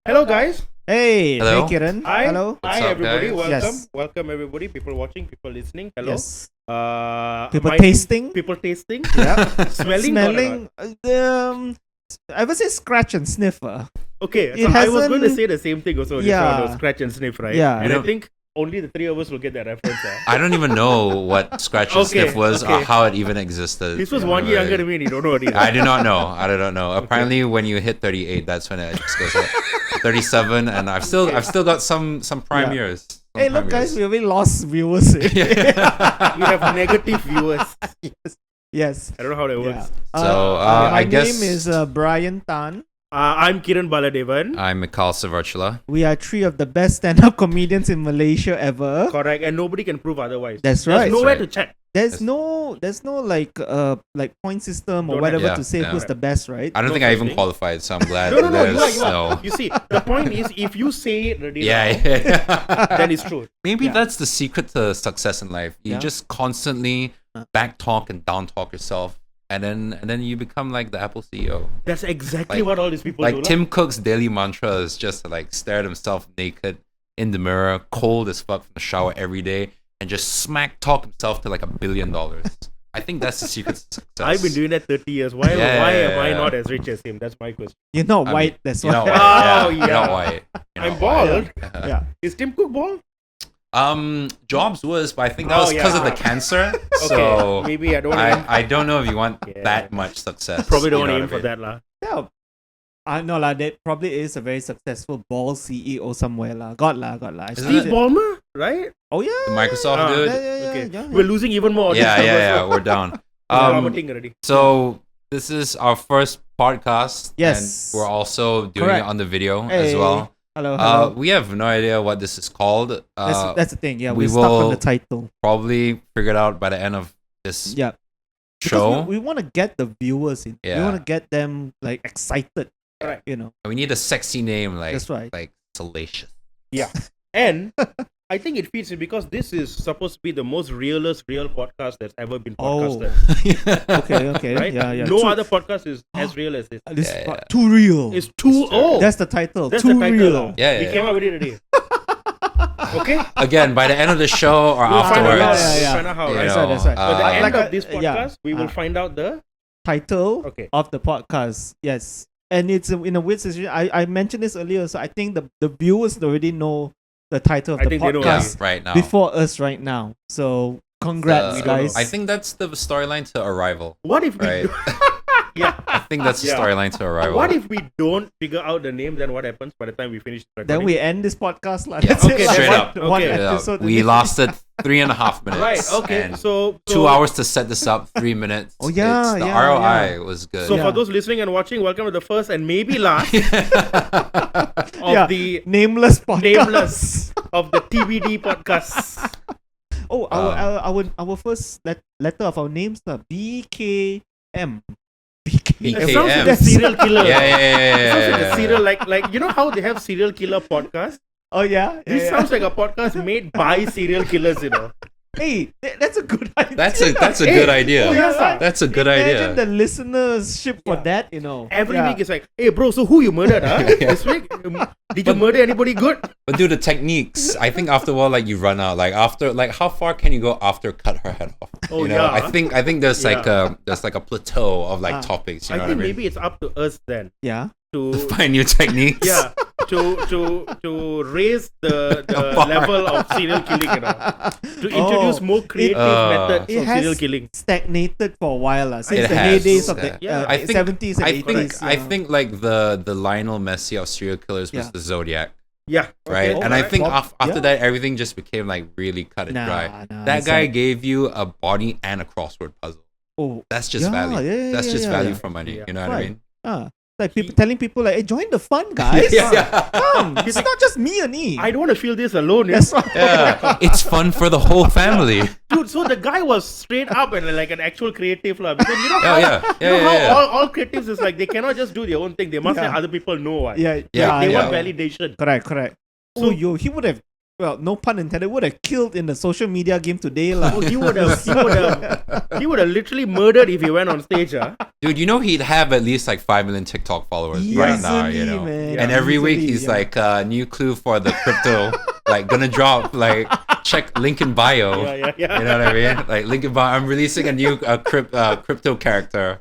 Hello, guys. Hello. Hey, Keren. Hi. Hello. Hi, up, everybody. guys? Welcome. Yes. Welcome, everybody. People watching, people listening. Hello. Yes. People tasting. People tasting. Yeah. Smelling. or not? I would say scratch and sniff. Okay. It So I was going to hasn't- say the same thing also. Yeah. Yeah. Scratch and sniff, right? Yeah. And I Yeah. think only the three of us will get that reference. I don't even know what scratch and Okay, sniff was or okay. how it even existed. This was 1 year younger than me and you don't know it either. I do not know. I don't know. Apparently, when you hit 38, that's when it just goes up. 37, and I've still got some prime Yeah. years. Some Hey, look, prime guys, years. we already lost viewers. We have negative viewers. Yes. I don't know how that works. So, my I guess- name is Brian Tan. I'm Keren Bala Devan. I'm Mikhail Svrcula. We are three of the best stand-up comedians in Malaysia ever. Correct. And nobody can prove otherwise. That's There's right. nowhere right. to check. There's no like point system or Don't whatever have- to say yeah. who's the best, right? I don't No think I such even thing. qualified, so I'm glad No, there's you are. no. You see, the point is, if you say it already, Yeah, now, yeah. then it's true. Maybe Yeah. that's the secret to success in life. You Yeah. just constantly back talk and down talk yourself, and then you become like the Apple CEO. That's exactly Like- what all these people Like do. Tim Cook's daily mantra is just to like stare at himself naked in the mirror, cold as fuck from the shower every day, and just smack talk himself to like $1 billion. I think that's the secret to success. I've been doing that 30 years. Why am I not as rich as him? That's my question. You're not I white, mean, that's You're why. not white. Oh, You're yeah. not white. You're I'm not bald. white. Yeah. Is Tim Cook bald? Jobs was, but I think that Oh, was because of yeah. the cancer. Okay, So maybe I don't aim. I don't know if you want Yeah. that much success. Probably don't you know aim what for I mean? that lah. Yeah. I know lah. That probably is a very successful ball CEO somewhere lah. Got lah. I Isn't see Steve it. Ballmer, right? Oh yeah. The Microsoft Ah, dude. Yeah. Okay. We're losing even more. Yeah, we're down. Plummeting already. So this is our first podcast. Yes. And we're also doing Correct. it on the video as Hey. well. Hello. We have no idea what this is called. That's the thing. Yeah, we we're stuck on will- the title. Probably figure it out by the end of this Yeah. show. Because we want to get the viewers in. We Yeah. want to get them like excited. Right. You know. We need a sexy name That's right. like Salacious. And I think it fits in because this is supposed to be the most real podcast that's ever been Oh. podcasted. Okay. Right? Yeah. No Too- other podcast is as real as this. This Yeah, is yeah. too real. It's too. Oh, That's the title. that's too the title. real. lah. Yeah, We yeah. came up with it already. Okay. Again, by the end of the show or We'll find out afterwards. how. Yeah. We'll find out how. you Right? That's right, that's right. But the end Like of a- this yeah. podcast, we will find out the. Title Okay. of the podcast. Yes. And it's in a weird situation. I mentioned this earlier, so I think the viewers already know the title of I the think they know Yeah, podcast right now. before us right now. So congrats, we don't guys. know. I think that's the storyline to Arrival. What if we? Right. Yeah. I think that's the Yeah. storyline to Arrival. What if we don't figure out the name? Then what happens by the time we finish? Then we end this podcast. Like, Yeah, that's okay, it. straight One- up. One Okay. episode. We lost it 3.5 minutes. Right. Okay. And So 2 hours to set this up, 3 minutes. Oh, yeah, the yeah, ROI was good. So Yeah. for those listening and watching, welcome to the first and maybe last of Yeah. the Nameless podcast. nameless of the TBD podcasts. Oh, our first letter of our names, BKM. It sounds like a BKM. serial killer. It sounds like Yeah. a serial like you know how they have serial killer podcasts. Oh yeah. This sounds like a podcast made by serial killers. You know. Hey, that's a good idea. That's a Hey, good idea. oh, yeah. That's a good Imagine idea. the listenership for that, you know. Every Yeah. week it's like, hey bro, so who you murdered? Huh? This week, did you murder anybody good? But dude, the techniques, I think after a while, like you run out. Like after, like how far can you go after cut her head off? Oh, you know, yeah. I think there's like Yeah. a plateau of like Ah. topics. You know I what I think mean? maybe it's up to us then Yeah. to Find new techniques. yeah to raise the bar. level of serial killing. You know, to introduce more creative methods It of has serial killing. stagnated for a while, since It the has. heydays of the Yeah. I think 70s and 80s. I think like the Lionel Messi of serial killers was Yeah. the Zodiac, Yeah, right? okay, And I alright. think Bob- after yeah. that, everything just became like really cut and dry. That it's guy like- gave you a body and a crossword puzzle. Oh, That's just Yeah, value. yeah, That's yeah, just yeah, value yeah. for money. Yeah. You know what I Right. mean? like people telling people like, hey, join the fun, guys. Come, it's not just me and me. I don't want to feel this alone. You That's know? right. Yeah, it's fun for the whole family. Dude, so the guy was straight up and like an actual creative lah. Because you know how, Yeah. you know how all creatives is like they cannot just do their own thing. They must Yeah. let other people know. What. Yeah, Yeah, They yeah. want validation. Correct. So- So he would have well, no pun intended, would have killed in the social media game today, lah. Oh, he would have literally murdered if he went on stage. Dude, you know he'd have at least like 5 million TikTok followers right now, you Easily, know. man. And every week Easily, he's yeah. like, new clue for the crypto, like gonna drop, like check link in bio. Yeah. You know what I mean? Like link in bio. I'm releasing a new crypto character.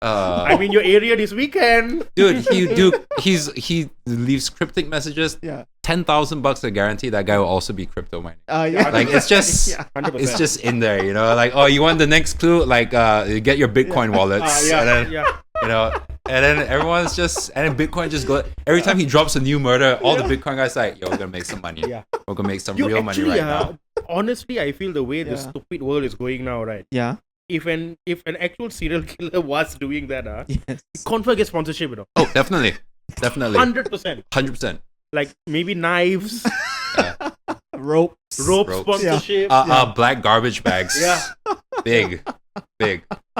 I'm in your area this weekend. Dude, he leaves cryptic messages. Yeah. $10,000 a guarantee that guy will also be crypto mining. Yeah. Like it's just Yeah. 100%. it's just in there, you know. Like, oh, you want the next clue? Like, get your Bitcoin wallets, and then, you know, and then everyone's just, and then Bitcoin just go. Every time he drops a new murder, all the Bitcoin guys like, yo, we're gonna make some money. Yeah. We're gonna make some You real money actually, right now. honestly, I feel the way the Yeah. stupid world is going now, right? Yeah. If an actual serial killer was doing that, Yes. confirm get sponsorship, you know. Oh, definitely, 100%. 100%. Like maybe knives, Ropes. rope Ropes. sponsorship. Black garbage bags. Yeah. big.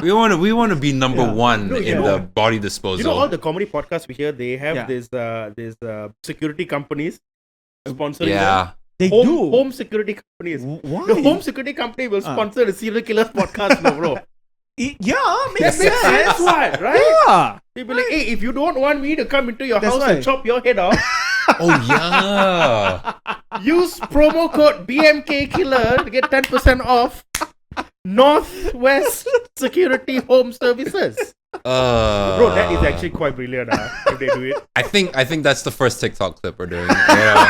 We want to be number Yeah. one No, in the body disposal. You know all the comedy podcasts we hear, they have Yeah. this security companies sponsoring yeah. They them. do. Home security companies. Why? The home security company will sponsor the serial killers podcast, no, bro. Yeah, That makes makes sense, sense. what, right? Yeah. They'll be like, hey, if you don't want me to come into your That's house right. and chop your head off, Oh yeah. use promo code BMK Killer to get 10% off Northwest Security Home Services. Bro, that is actually quite brilliant if they do it. I think that's the first TikTok clip we're doing. You know?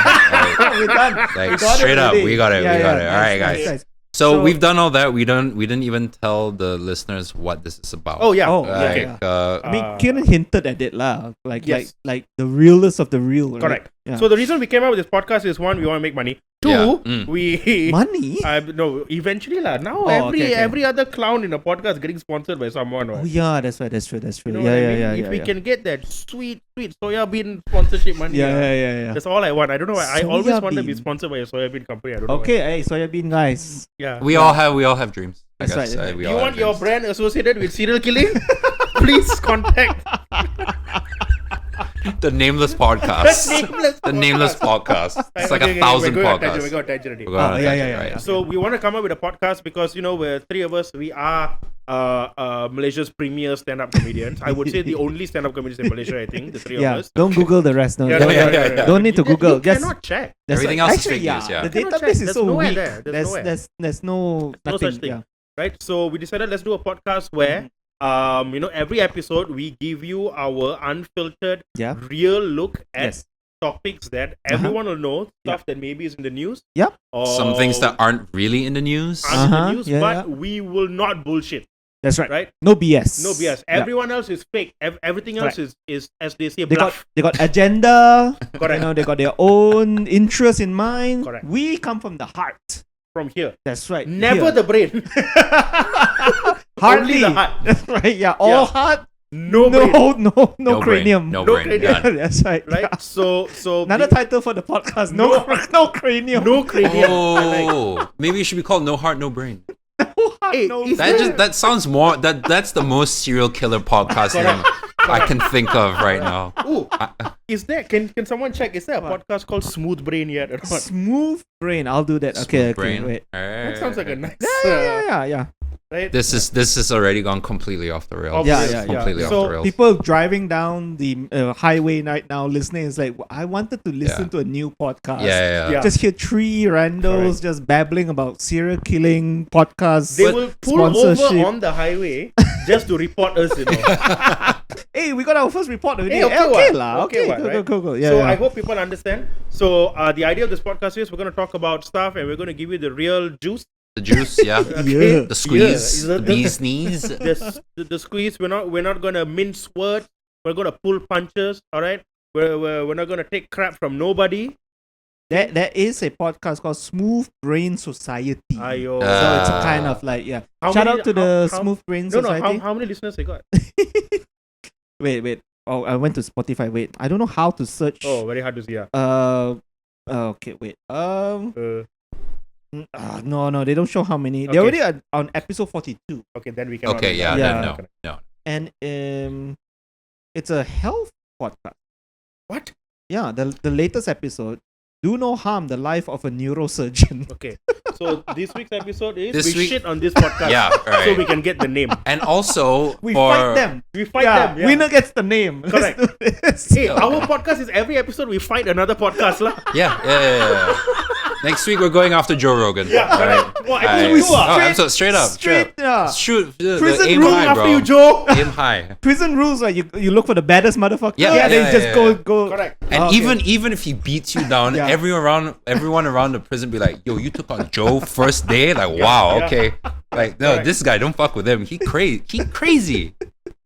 We're done. Like We got it straight up, already. we got it. Yeah, we got yeah, it. All right, nice, guys. nice. So So- we've done all that. We didn't even tell the listeners what this is about. Oh, yeah. Oh, okay. Like, I mean, Keren hinted at it, lah. Like, Yes. like the realest of the real. Right? Correct. Yeah. So the reason we came up with this podcast is one, we want to make money. Two, Yeah. we Money. no, eventually lah. Now Oh, okay. every other clown in a podcast getting sponsored by someone. Oh Right? yeah, that's right. That's true. That's true. You know yeah, what I yeah, mean? yeah, If we yeah. can get that sweet soya bean sponsorship money, Yeah, yeah, yeah, yeah. that's all I want. I don't know why. I always Soya wanted to be bean. sponsored by a soya bean company. I don't know. Okay, hey, soybean guys. Why. Yeah. we all have dreams. I That's guess. right. We You all want have your dreams. brand associated with serial killing? Please contact The Nameless Podcast. the The Nameless Podcast. It's like Okay, 1,000 we podcasts. got tangent already. We're going on a yeah, tangent, yeah, right? yeah. So we want to come up with a podcast because we're three of us. We are Malaysia's premier stand-up comedians. I would say the only stand-up comedians in Malaysia. I think the three Yeah, of us. don't Google the rest. No, Yeah, don't, no, yeah. don't need to Google. You Just cannot check. that's Everything right. else is Actually, fake news, yeah. The Cannot check. database is There's so nowhere weak. there. There's nowhere. There's no No nothing. such thing. Yeah. Right? So we decided let's do a podcast where every episode we give you our unfiltered, Yeah. real look at Yes. topics that everyone will know, stuff that maybe is in the news. Yep. Or Some things that aren't really in the news. aren't in the Uh-huh, news, yeah, but yeah. we will not bullshit. That's right. Right? No BS. No BS. Yeah. Everyone else is fake. Everything else is as they say, They got bluff. they got agenda. Correct. You know, they got their own interests in mind. Correct. We come from the heart. From here. That's right. Never Here. the brain. Hardly. Only the heart. That's right. Yeah. All Yeah. heart. No brain. No No brain. cranium. No No brain. cranium. Done. That's right. Right? Yeah. So Another title for the podcast. No cranium. no cranium. I like. Oh, maybe it should be called No Heart, No Brain. heart. Hey, No is brain. That sounds more. That's the most serial killer podcast name I can think of right now. Ooh, is there? Can someone check? Is there a What? podcast called Smooth Brain yet? Or not? Smooth brain. I'll do that. Okay. Smooth Brain. Wait. That sounds like a nice. Yeah. Right? This has already gone completely off the rails. Yeah, yeah, yeah. Completely So off the rails. People driving down the highway right now listening is like, I wanted to listen Yeah. to a new podcast. yeah. Yeah. Just hear three randos Correct. just babbling about serial killing podcasts. They will pull sponsorship. over on the highway just to report us, you know. Hey, we got our first report already. Hey, okay, okay what? lah. Okay, Okay, what, right? go. Yeah, So yeah. I hope people understand. So the idea of this podcast is we're going to talk about stuff and we're going to give you the real juice. The juice, yeah. Yeah. The squeeze, Yeah. the bee's knees. The squeeze. We're not going to mince words. We're going to pull punches. All right. We're not going to take crap from nobody. There is a podcast called Smooth Brain Society. Ayo. So it's a kind of like, yeah. How Shout many- out to the how- Smooth Brain No. Society. How many listeners they got? Wait. Oh, I went to Spotify. Wait, I don't know how to search. Oh, very hard to see. Yeah. Okay, wait. Uh, No, they don't show how many. Okay. They're already on episode 42. okay, then we can. Okay, yeah, Yeah. then no. And it's a health podcast. What? Yeah, the latest episode, do no harm the life of a neurosurgeon. Okay. So this week's episode is This we week- shit on this podcast. Yeah, right. So we can get the name. And also We for fight them. We fight them. Yeah. Winner gets the name. Correct. Let's do this. Hey, our podcast is every episode we fight another podcast lah. yeah. Next week we're going after Joe Rogan. Yeah, All right. Well, Alright. episode 2 Oh, episode straight up. Yeah. Shoot. Prison aim rule high, after bro. you, Joe. Aim high. Prison rules, like you look for the baddest motherfucker. Yeah, then yeah, just yeah. go. Correct. And Okay. even if he beats you down, Yeah. everyone around the prison be like, "Yo, you took on Joe first day? Like, wow, yeah. okay. Like, no, Correct. this guy, don't fuck with him. He crazy."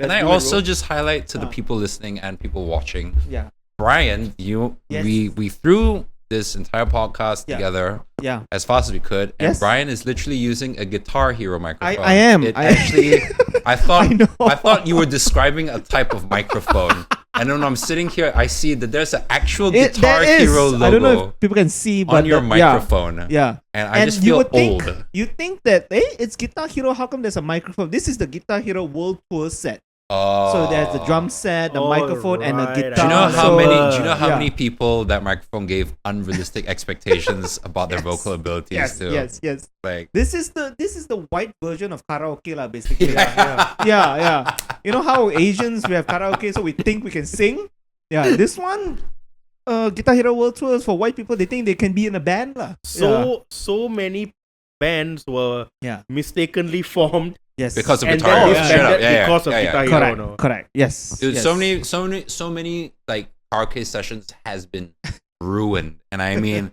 And I do it, also bro. just highlight to the people listening and people watching, Yeah. Brian, Yes. we threw this entire podcast Yeah. together Yeah. as fast as we could, and Yes. Brian is literally using a Guitar Hero microphone. I am. It I- actually, I thought I know. I thought you were describing a type of microphone, and when I'm sitting here, I see that there's an actual Guitar there is. Hero logo I don't know if people can see, but on your microphone. Yeah. And I just feel old. You think that it's Guitar Hero? How come there's a microphone? This is the Guitar Hero World Tour set. Oh. So there's the drum set, the Oh, microphone, and the right. guitar. Do you know how So, many? Do you know how yeah. many people that microphone gave unrealistic expectations about their vocal abilities Yes, to? yes. Like, This is the white version of karaoke lah, basically. yeah. Yeah. You know how Asians we have karaoke, so we think we can sing. Yeah, this one, Guitar Hero World Tour is for white people. They think they can be in a band lah. So many bands were Yeah. mistakenly formed, Yes. because of and Guitar then Hero. disbanded Straight up. Yeah, because of yeah, Guitar yeah. Hero. correct, No. correct. Yes. Dude, yes. so many like karaoke sessions has been ruined, and I mean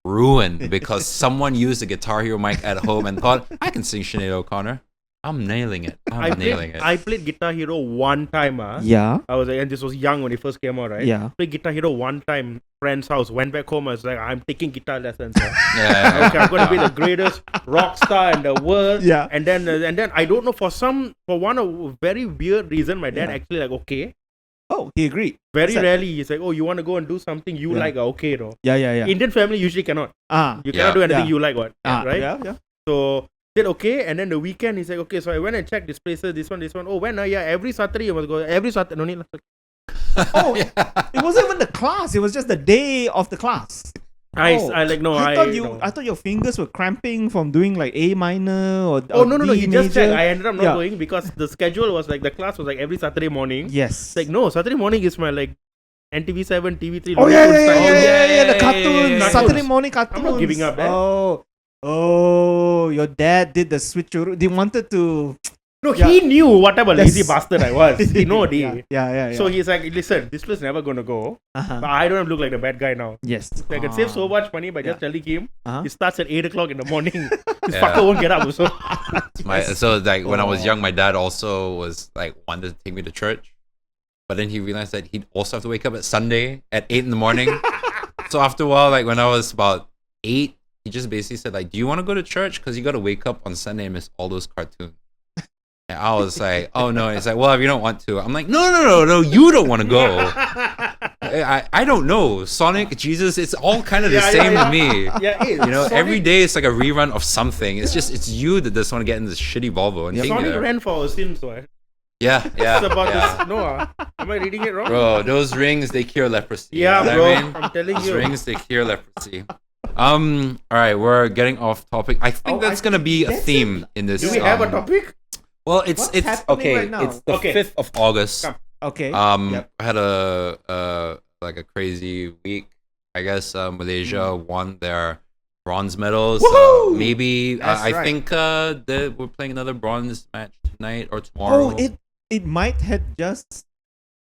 ruined because someone used a Guitar Hero mic at home and thought, I can sing Sinead O'Connor. I'm nailing it. I played Guitar Hero one time. Yeah. I was like, and this was young when it first came out, right? Yeah. Played Guitar Hero one time, friend's house, went back home. I was like, I'm taking guitar lessons. Yeah. Okay, I'm gonna be the greatest rock star in the world. Yeah. And then I don't know, for one a very weird reason, my dad Yeah. actually like, okay. Oh, he agreed. Very Sad. rarely he's like, oh, you want to go and do something you Yeah. like? Okay, no. Yeah. Indian family usually cannot. You Yeah. cannot do anything Yeah. you like, what? Right? Yeah. So said okay, and then the weekend he's like, okay, so I went and checked this places, this one. Oh, when? Yeah, every Saturday you must go. Every Saturday, no need. Oh, it wasn't even the class. It was just the day of the class. I like no. I no. thought your fingers were cramping from doing like A minor or Oh no! D He major. just checked. I ended up not Yeah. going because the schedule was like the class was like every Saturday morning. Yes. It's like no, Saturday morning is my like NTV7, TV3. Oh Looney Tunes time. yeah. The yeah, cartoons. yeah. Saturday morning cartoons. I'm not giving up, man. Oh, your dad did the switcheroo. They wanted to. No, Yeah. he knew whatever lazy Yes. bastard I was. He know it. Yeah. So he's like, listen, this place never gonna go. Uh-huh. But I don't look like the bad guy now. Yes. So I can save so much money by just telling him. Uh-huh. It starts at 8 o'clock in the morning. This Yeah. fucker won't get up also. So like when I was Oh. young, my dad also was like wanted to take me to church, but then he realized that he'd also have to wake up at Sunday at 8 in the morning. So after a while, like when I was about 8, he just basically said like, "Do you want to go to church? Because you got to wake up on Sunday and miss all those cartoons." And I was like, "Oh no!" And he's like, "Well, if you don't want to," I'm like, "No, you don't want to go." I don't know. Sonic, Jesus, it's all kind of the same to me. Yeah, it is. You know, Sonic, every day it's like a rerun of something. It's just it's you that just want to get in this shitty Volvo and take me Sonic there. ran for our sins, right? Yeah. It's about yeah. this. No, am I reading it wrong? Bro, those rings they cure leprosy. Yeah, you know bro. what I mean? I'm telling Those you. rings they cure leprosy. All right, we're getting off topic. I think that's gonna be a that's theme in this. Do we have a topic? Well, it's What's it's happening okay. right now? It's the Okay. 5th of August. Come. Okay. I had a like a crazy week. I guess Malaysia won their bronze medals. Woohoo! Maybe That's I right. think that we're playing another bronze match tonight or tomorrow. Oh, it might have just.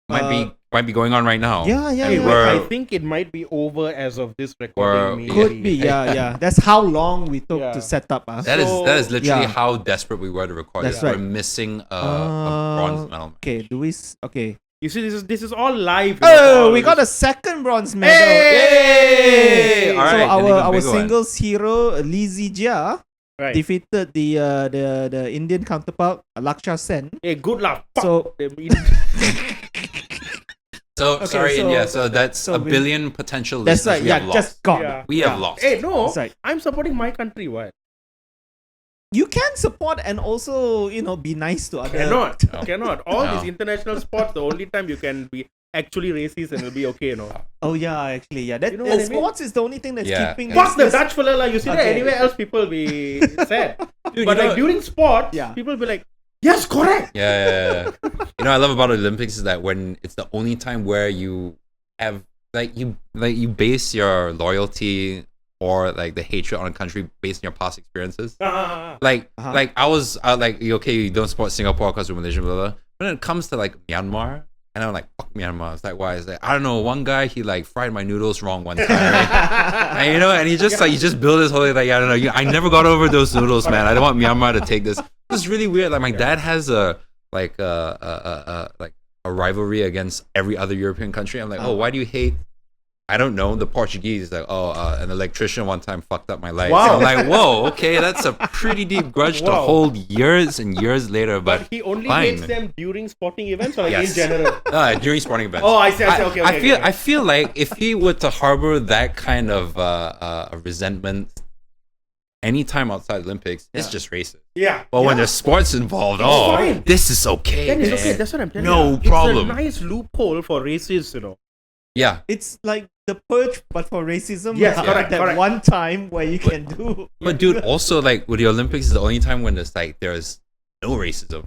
might be going on right now. Yeah. Hey, wait, We're- I think it might be over as of this We're- recording. maybe. Could be. Yeah. That's how long we took Yeah. to set up. That is literally yeah. how desperate we were to record That's this. right. We're missing a bronze medal. Okay. Okay. You see, this is all live. Oh, we got a second bronze medal. Hey! All So right, then you got our big one. singles hero Lee Zijia right. defeated the Indian counterpart Laksha Sen. Hey, good luck. So So Okay, sorry, so- India. So that's so a we- billion potential that's listeners right. we Yeah, have lost. just gone. Yeah. We have lost. Hey, no, That's right. I'm supporting my country. What? You can support and also be nice to other. Cannot. No. Cannot. All No. these international sports, the only time you can be actually racist and it'll be okay, Oh yeah, actually, yeah. That, You know what I mean? sports is the only thing that's Yeah, keeping. yeah. Fuck the this- Dutch fella, like, you see that Okay. anywhere else people be sad. Dude, But you know- like during sports, Yeah. people be like, yes, correct. Yeah. You know, I love about the Olympics is that when it's the only time where you have you base your loyalty or like the hatred on a country based on your past experiences. Like I was like, okay, you don't support Singapore because we're Malaysian, blah, blah. But when it comes to like Myanmar, and I'm like, fuck Myanmar. It's like, why? It's like, I don't know. One guy, he like fried my noodles wrong one time, and you know, and he just built his whole like, I don't know. I never got over those noodles, man. I don't want Myanmar to take this. It's really weird. Like my dad has a rivalry against every other European country. I'm like, oh, why do you hate? I don't know, the Portuguese. Like, an electrician one time fucked up my life. Wow. So I'm like, whoa, okay, that's a pretty deep grudge to Wow. hold years and years later. But But he only fine. hates them during sporting events or like Yes. in general? During sporting events. Oh, I see. Okay. I feel like if he were to harbor that kind of resentment anytime outside Olympics, it's just racist. Yeah. But when there's sports involved, fine. this is okay. Then it's man. okay. That's what I'm telling No you. problem. It's a nice loophole for racists, Yeah. It's like the purge, but for racism. Yes, you correct, have that correct. one time where you can do. But dude, also like with the Olympics is the only time when there's no racism.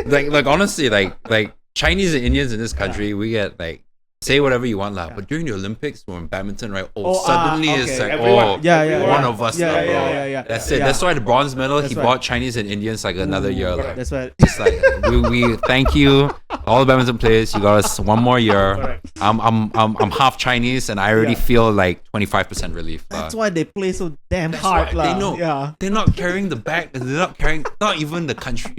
like honestly, like Chinese and Indians in this country, we get like say whatever you want lah. But during the Olympics, when badminton, right? Suddenly it's okay. like Everyone. Yeah. one of us. Yeah, lah, bro. yeah. That's it. Yeah. That's why the bronze medal That's he right. bought Chinese and Indians like another year. Like, That's right. it's like we thank you all the badminton players. You got us one more year. Correct. I'm half Chinese and I already Yeah. feel like 25% relief. lah. That's why they play so damn That's hard, why. lah. They know. Yeah. They're not carrying the bag. They're not carrying. Not even the country.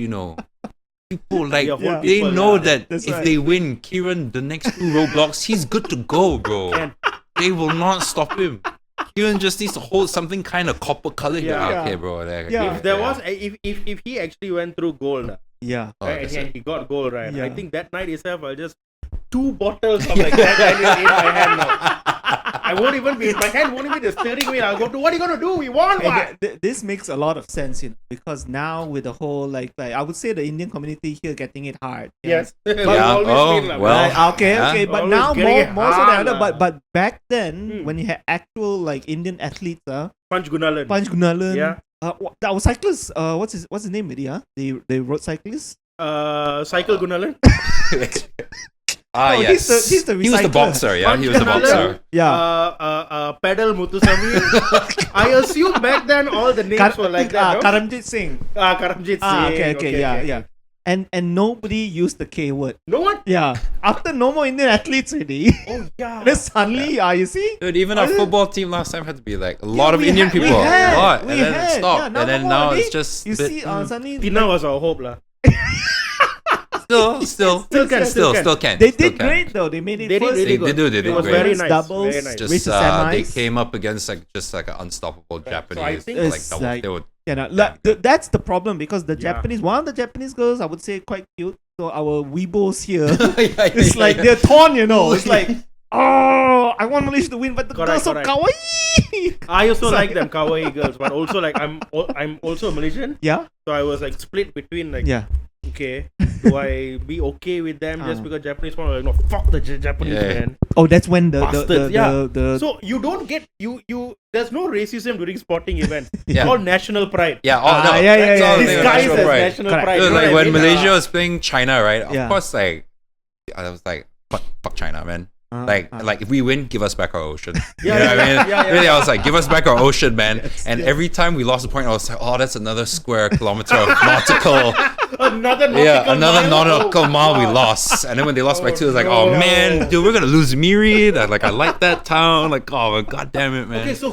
People like Yeah, whole they people, know yeah. that That's if right. they win, Keren the next 2 roadblocks, he's good to go, bro. Can. They will not stop him. Keren just needs to hold something kind of copper color. Yeah. Okay, bro. Like, Yeah. If there was, if he actually went through gold, Yeah. Oh, right, that's and it. he got gold, right? Yeah. I think that night itself, I'll just 2 bottles of like that in my hand now. I won't even be, my hand won't even be the steering wheel. I'll go to, what are you gonna do? We won, And what? this makes a lot of sense, because now with the whole like I would say the Indian community here getting it hard. Yes. Yeah. Always Oh, been like well. that. Okay, Yeah. okay, but Always now getting it more so than hard other. lah. But back then, Hmm. when you had actual like Indian athletes, Punch Gunalan. Punch Gunalan, Yeah. our cyclists, what's his name, really? The road cyclists. Cycle Gunalan. Oh, yes. he's the he was the recycler. boxer. Yeah, Punch he was the Gunalan. boxer. Yeah. Pedal Muthusamy. I assume back then all the names were like that. No? Karamjit Singh. Karamjit Singh. Okay, yeah. And nobody used the K word. No one? Yeah. After no more Indian athletes already. Oh, yeah. Then suddenly, you see? Dude, even our football team last time had to be like a lot of we Indian had- we people. had- a lot. we And then had. it stopped. Yeah, and then no now more it's already. just You bit- see, suddenly Tina was our hope, lah. still can. still can. they still did can. great though. They made it They did first. really good. They did It was great. very Women's nice. doubles, Very nice. race Just to they semis. came up against like an unstoppable Japanese. think like it's double. like- They would You know, that's the problem, because the Yeah. Japanese, one of the Japanese girls, I would say quite cute. So our weebos here, Yeah, it's like they're torn. It's like, oh, I want Malaysia to win, but the Correct, girls so correct. kawaii. I also like them kawaii girls, but also like I'm also Malaysian, Yeah, so I was like split between like, yeah. okay, do I be okay with them just because Japanese one? Like, no, fuck the Japanese Yeah. man. Oh, that's when the Bastards, yeah. the So you don't get you. There's no racism during sporting events. Yeah. It's all national pride. Yeah, yeah, that's yeah, all yeah. the thing with Disguised national as pride. national Correct. pride. Dude, You know like what I when mean? Malaysia was playing China, right? Yeah. Of course, like I was like, fuck China, man. Like if we win, give us back our ocean. You know what I mean? yeah. Really, I was like, give us back our ocean, man. Yes, and yes. every time we lost a point, I was like, oh, that's another square kilometer of nautical. Another nautical Yeah, another mile. nautical Oh, mile we God. lost. And then when they lost by 2, it was like, no. oh man, dude, we're gonna lose Miri. I like that town. Like, oh god damn it, man. Okay, so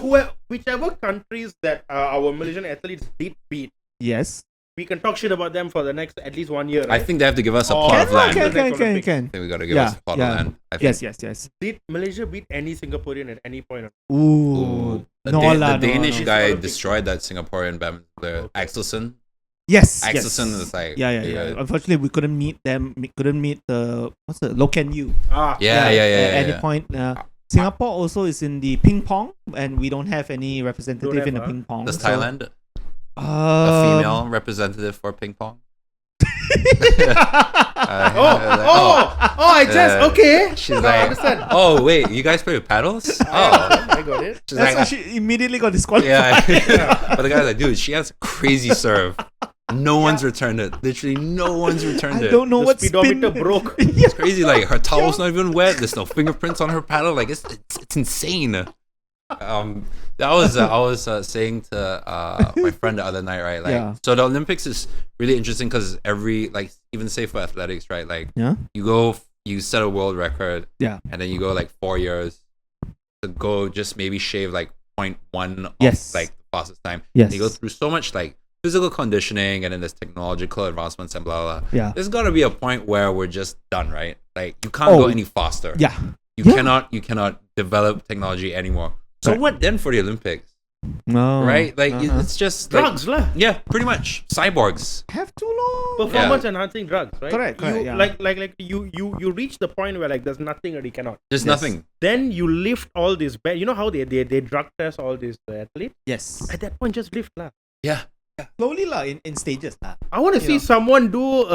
whichever countries that our Malaysian athletes did beat, yes. we can talk shit about them for the next at least 1 year. I Right? think they have to give us a Oh, plot of can, land. can. Can. I think we gotta give Yeah, us a plot yeah. of land. I think. Yes. Did Malaysia beat any Singaporean at any point? Ooh. The, No Da- lah, the no, Danish no. guy Olympic. destroyed that Singaporean badminton player, Axelsen. Yes. Axelsen yes. is like, Yeah. Unfortunately, we couldn't meet them. We couldn't meet the Loken Yu. Yeah. At any point. Singapore also is in the ping pong, and we don't have any representative Don't have, in the huh? ping pong. Does so, Thailand a female representative for ping pong? Okay. She's No, I like, understand. oh wait, you guys play with paddles? Oh, I got it. she's That's why like, she immediately got disqualified. yeah. But the guy's like, dude, she has crazy serve. No one's returned it. Literally, no one's returned I it. don't know The what speedometer spin broke. It's crazy. Like her towel's not even wet. There's no fingerprints on her paddle. Like it's insane. I was saying to my friend the other night, right? Like, Yeah. so the Olympics is really interesting because like even say for athletics, right? Like, Yeah. you set a world record, Yeah. and then you go like 4 years to go just maybe shave like 0.1 off Yes. like the fastest time. Yes. And you go through so much like physical conditioning, and then there's technological advancements and blah blah. Yeah. There's got to be a point where we're just done, right? Like you can't go any faster. Yeah. You Yeah. cannot develop technology anymore. So Correct. what then for the Olympics, No. right? Like Uh-huh. it's just like, Drugs lah. yeah, pretty much cyborgs. Have to long. Performance enhancing drugs, right? Correct, You, yeah. Like you reach the point where like there's nothing that you cannot. There's nothing. Then you lift all this you know how they drug test all these athletes? Yes. At that point, just lift lah. Yeah. Slowly lah, in stages lah. I want to see someone do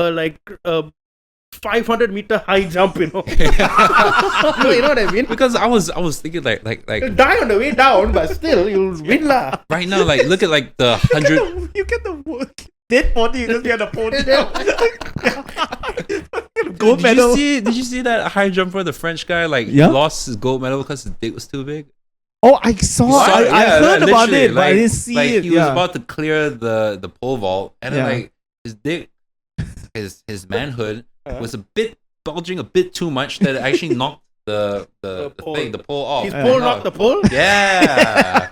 500 meter high jump, you know. You know what I mean? Because I was thinking like You'll die on the way down, but still you'll win lah. right now, like look at like the 100. You get the work. Dead body, you just get the ponytail. Gold medal. Did you see that high jumper, the French guy, like Yeah. lost his gold medal because his dick was too big? Oh, I saw. I heard about literally, it, but I didn't see like it. he was about to clear the pole vault, and then Yeah. like his dick, his manhood was a bit bulging a bit too much that it actually knocked the pole off. His pole knocked the pole? Yeah.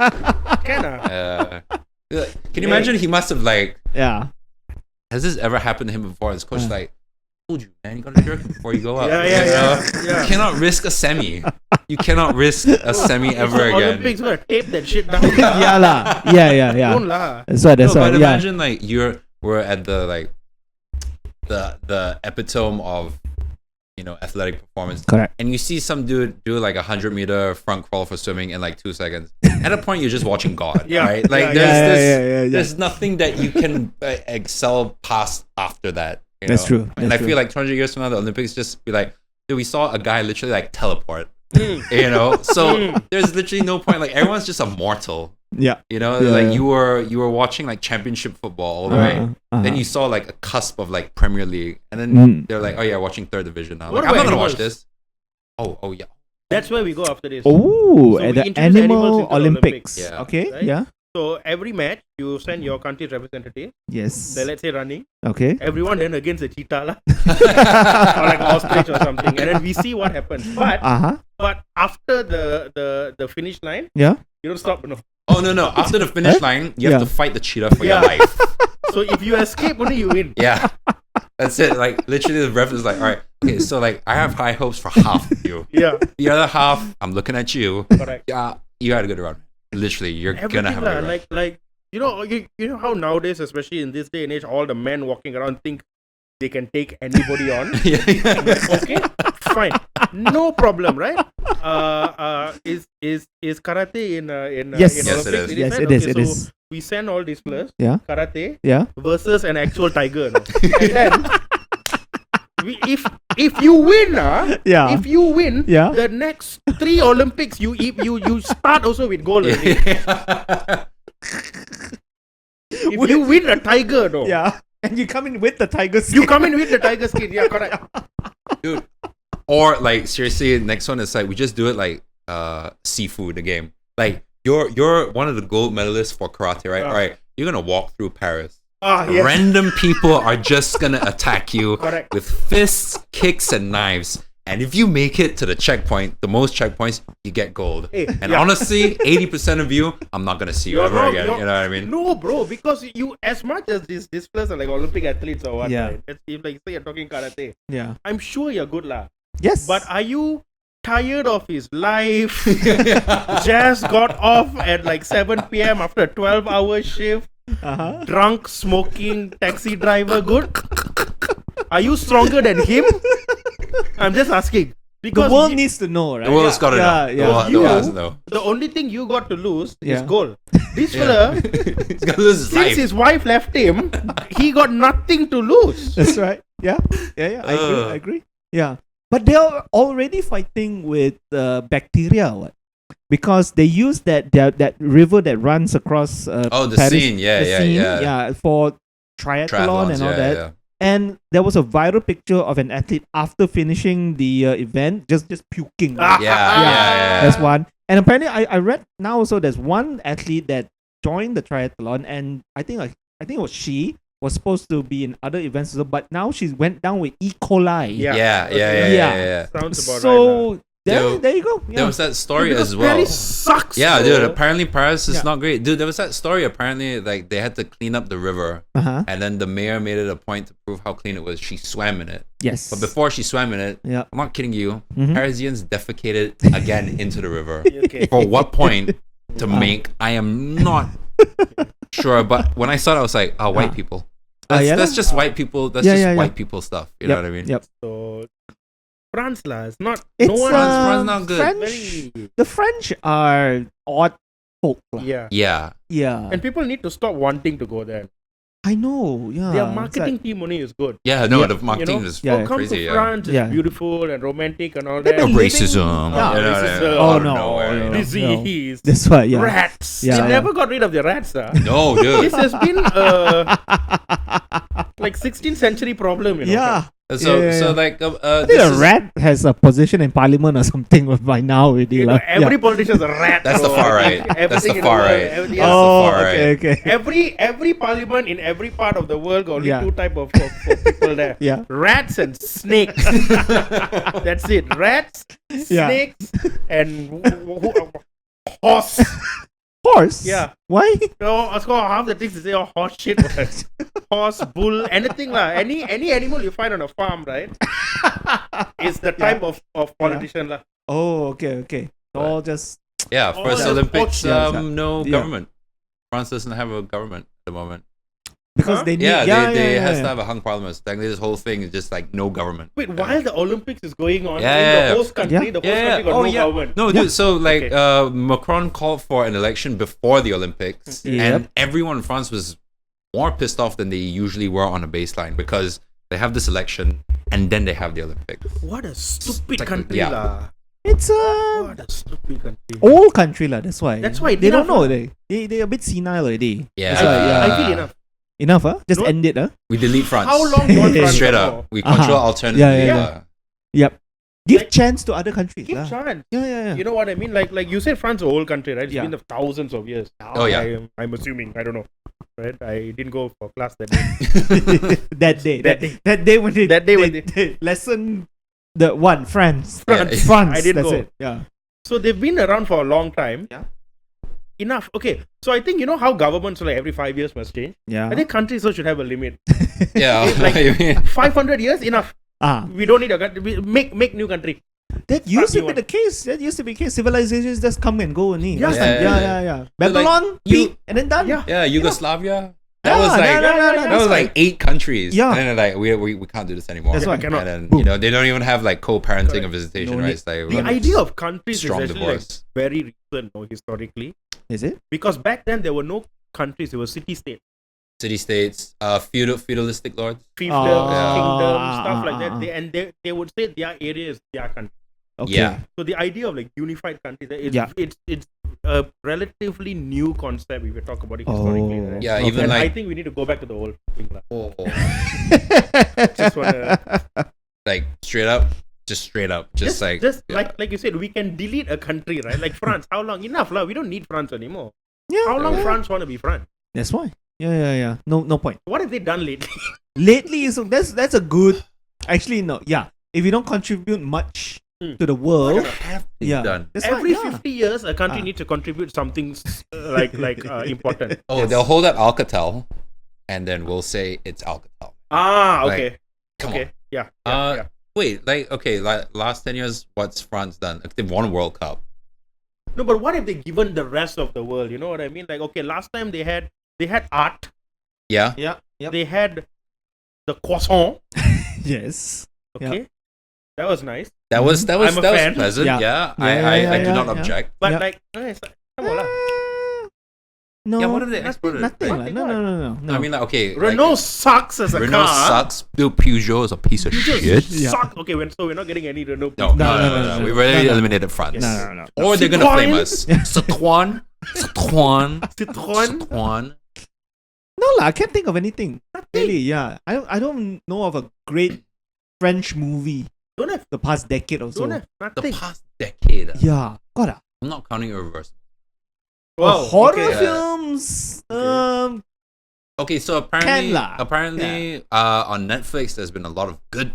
Can Can you imagine? He must have like. Yeah. Has this ever happened to him before? His coach like, told you, man, you gotta jerk before you go up. Yeah. You cannot risk a semi. You cannot risk a semi ever again. Olympics gonna tape that shit down. Yeah lah. Yeah. Don't lah. That's right. That's No, right. but Yeah. imagine like we're at the like the epitome of athletic performance. Correct. And you see some dude do like 100-meter front crawl for swimming in like 2 seconds. At a point, you're just watching God, Yeah. right? Like Yeah. there's nothing that you can excel past after that. That's true. And That's I feel like 200 years from now, the Olympics just be like, dude, we saw a guy literally like teleport. So there's literally no point. Like everyone's just a mortal. Yeah. Like you were watching like championship football all the way. Then you saw like a cusp of like Premier League, and then they're like, oh yeah, watching third division now. Like, I'm not gonna watch this. Oh yeah. That's where we go after this. Oh, So at we the introduce Animal animals into the Olympics. Olympics. Yeah. Okay. Right? Yeah. So every match, you send your country's representative. Yes. Let's say running. Okay. Everyone then against a cheetah lah. Or like ostrich or something. And then we see what happens. But after the finish line, Yeah. you don't stop. No. Oh no! After the finish line, you have to fight the cheetah for your Yeah. life. So if you escape, only you win. Yeah. That's it. Like literally, the ref is like, all right, okay, so like I have high hopes for half of you. Yeah. The other half, I'm looking at you. Correct. Yeah, you got a good run. Literally, you're gonna have a good run. like you know how nowadays, especially in this day and age, all the men walking around think they can take anybody on. Yeah. Okay, fine, no problem, right? Is karate in Yes. in Yes, it Olympics? is. Yes, right? it is. Okay, It so is. we send all these players Yeah. karate Yeah. versus an actual tiger, no? And then if you win, Yeah. if you win, Yeah. the next 3 Olympics you start also with gold. Already. If you win a tiger, no, Yeah. And you come in with the tiger skin. you come in with the tiger skin. Yeah, correct. Dude. Or like seriously, next one is like we just do it like seafood the game. Like you're one of the gold medalists for karate, right? All right, you're gonna walk through Paris. Yes. Random people are just gonna attack you Correct. with fists, kicks, and knives. And if you make it to the checkpoint, the most checkpoints, you get gold. Hey, and yeah. honestly, 80% of you, I'm not gonna see you You're ever wrong, again. you're- You know what I mean? No, bro, because you, as much as these players are like Olympic athletes or what, Yeah. right? If like say you're talking karate, Yeah. I'm sure you're good lah. Yes. But are you tired of his life? Just got off at like 7 p.m. after a 12-hour shift. Drunk, smoking, taxi driver, good? Are you stronger than him? I'm just asking. Because the world needs to know, right? The world's got to know. Yeah. The world has to know. the only thing you got to lose is Yeah. gold. This fella, He's gonna lose his since life. his wife left him, he got nothing to lose. That's right. Yeah. I agree. Yeah. But they're already fighting with bacteria, what? Because they use that river that runs across The Paris, scene. Yeah. for triathlon and all yeah, that. yeah. And there was a viral picture of an athlete after finishing the event, just puking. Yeah. That's one. And apparently, I read now also there's one athlete that joined the triathlon, and I think it was she was supposed to be in other events, also, but now she went down with E. coli. Yeah. Sounds about So right. there you go. Yeah. There was that story Because as well. Paris sucks. Yeah, bro. dude. Apparently Paris is Yeah. not great. Dude, there was that story. Apparently, like they had to clean up the river, Uh-huh. and then the mayor made it a point to prove how clean it was. She swam in it, Yes. but before she swam in it, Yeah. I'm not kidding you. Mhm. Parisians defecated again into the river. Okay. For what point to make? I am not sure. But when I saw it, I was like, "Oh, white people. That's just white people. That's just white people stuff." You know what I mean? Yep. So France lah, it's not. It's no one. France not good. Very, The French are odd folk. Lah. yeah. Yeah. Yeah. And people need to stop wanting to go there. I know. Yeah. Their it's marketing like- team only is good. Yeah. No, Yeah. the marketing is Yeah. Come crazy. to France, it's Yeah. beautiful and romantic and all They've that. been No living- racism. Yeah. You know, Racism. Oh, out of no, nowhere, no, you know. no. Disease. That's why. Yeah. Rats. Yeah, They yeah. never got rid of the rats. No, This dude. has been like 16th century problem. You know. Yeah. So Yeah. like I think this a is- rat has a position in parliament or something by now already. You know, Lah. every politician is a rat. That's the bro. far right. Everything That's the in far world, right. everything That's else. the Oh, far right. okay. Every parliament in every part of the world got only Yeah. two type of people there. Yeah. Rats and snakes. That's it. Rats, Yeah. snakes, and horse. Horse? Yeah. Why? Half the things they say are horse shit. Horse, bull, anything lah. Any animal you find on a farm, right? Is the type of politician lah. Oh, okay. All just Yeah, Oh, first yeah. Olympics, Yeah. no Yeah. government. France doesn't have a government at the moment. because Huh? they need. They has to have a hung parliament. Technically, this whole thing is just like no government. Wait, while the Olympics is going on, Yeah, in yeah, the host country, the host country got no government. No, dude. So like, Macron called for an election before the Olympics, Yep. and everyone in France was more pissed off than they usually were on a baseline because they have this election and then they have the Olympics. What a stupid Like, country yeah. lah. It's a What a stupid country. old country lah. That's why. That's why they don't enough know. lah. They a bit senile already. Yeah, That's why, I feel enough. Enough, huh? Just No. end it, huh? We delete France. How long do you want France Straight for? up, we control alternatively. Yeah. Yep. Give Like- chance to other countries. Give lah. chance. Yeah. You know what I mean? Like you said, France is a whole country, right? It's Yeah. been thousands of years. Oh, yeah. I'm assuming. I don't know. Right? I didn't go for class that day. that day. That That day when they That day when they lesson the one France. France. France. I didn't That's go. it. Yeah. So they've been around for a long time. Yeah. Enough. Okay. So I think you know how governments like every 5 years must change. Yeah. I think countries also should have a limit. Yeah, Like- I mean, 500 years enough. We don't need a country. We make new country. That used to new be one. the case. That used to be the case. Civilizations just come and go only. Yeah. Last time. Yeah. Babylon, you- peak, and then done. Yeah. yeah, Yugoslavia. That Yeah, was like that's that was why. like 8 countries. Yeah. And then they're like we can't do this anymore. That's why. Cannot. And then Boom. you know they don't even have like co-parenting Correct. or visitation No rights. need. Like The idea of countries strong is actually like divorce. very recent, no, historically. Is it? Because back then there were no countries; there were city-states, City states, feudalistic lords. fiefdoms, Ah, kingdoms, stuff like that. ah. They would say their area is their country. Okay. Yeah. So the idea of like unified countries, Yeah. it's a relatively new concept if we talk about it historically. Oh. Right? Yeah, Okay. even And I like think we need to go back to the old thing. Lah. Just wanna- like straight up, just like yeah. like you said, we can delete a country, right? Like France. How long? Enough, lah. We don't need France anymore. Yeah. How long Yeah. France want to be France? That's why. Yeah. No point. What have they done lately? Lately, so that's a good. Actually, no. Yeah. If you don't contribute much to the world, yeah. done. That's Every why, yeah. 50 years, a country needs to contribute something important. Oh, they'll hold up Alcatel, and then we'll say it's Alcatel. Ah, Like, okay. Come okay. on. Yeah. Wait, like okay, like last 10 years, what's France done? Like, they've won a World Cup. No, but what have they given the rest of the world? You know what I mean? Like, okay, last time they had art. Yeah. Yeah. Yep. They had the croissant. Yes. Okay. That was nice. That was I'm a fan. pleasant. Yeah. Yeah, Yeah, I do yeah, not yeah. object. But Yeah. like, it's like, come on lah. No. Yeah, what if they exported it? Nothing. Right? Like, no. I mean, like, okay, Renault like, sucks as a Renault car. sucks. Bill Peugeot is a piece of Peugeot shit. Yeah. suck. Okay, so we're not getting any Renault. No, No. We've already No. eliminated France. No. Or they're gonna flame Citroën? us. Citroën. Citroën. No lah, I can't think of anything. Really, yeah. I don't know of a great French movie Don't have. the past decade or so. Don't have. The Nothing. past decade. Yeah, God. I'm not counting Irreversible. Wow, Horror okay. films. Okay. Okay, so Can lah. apparently, on Netflix, there's been a lot of good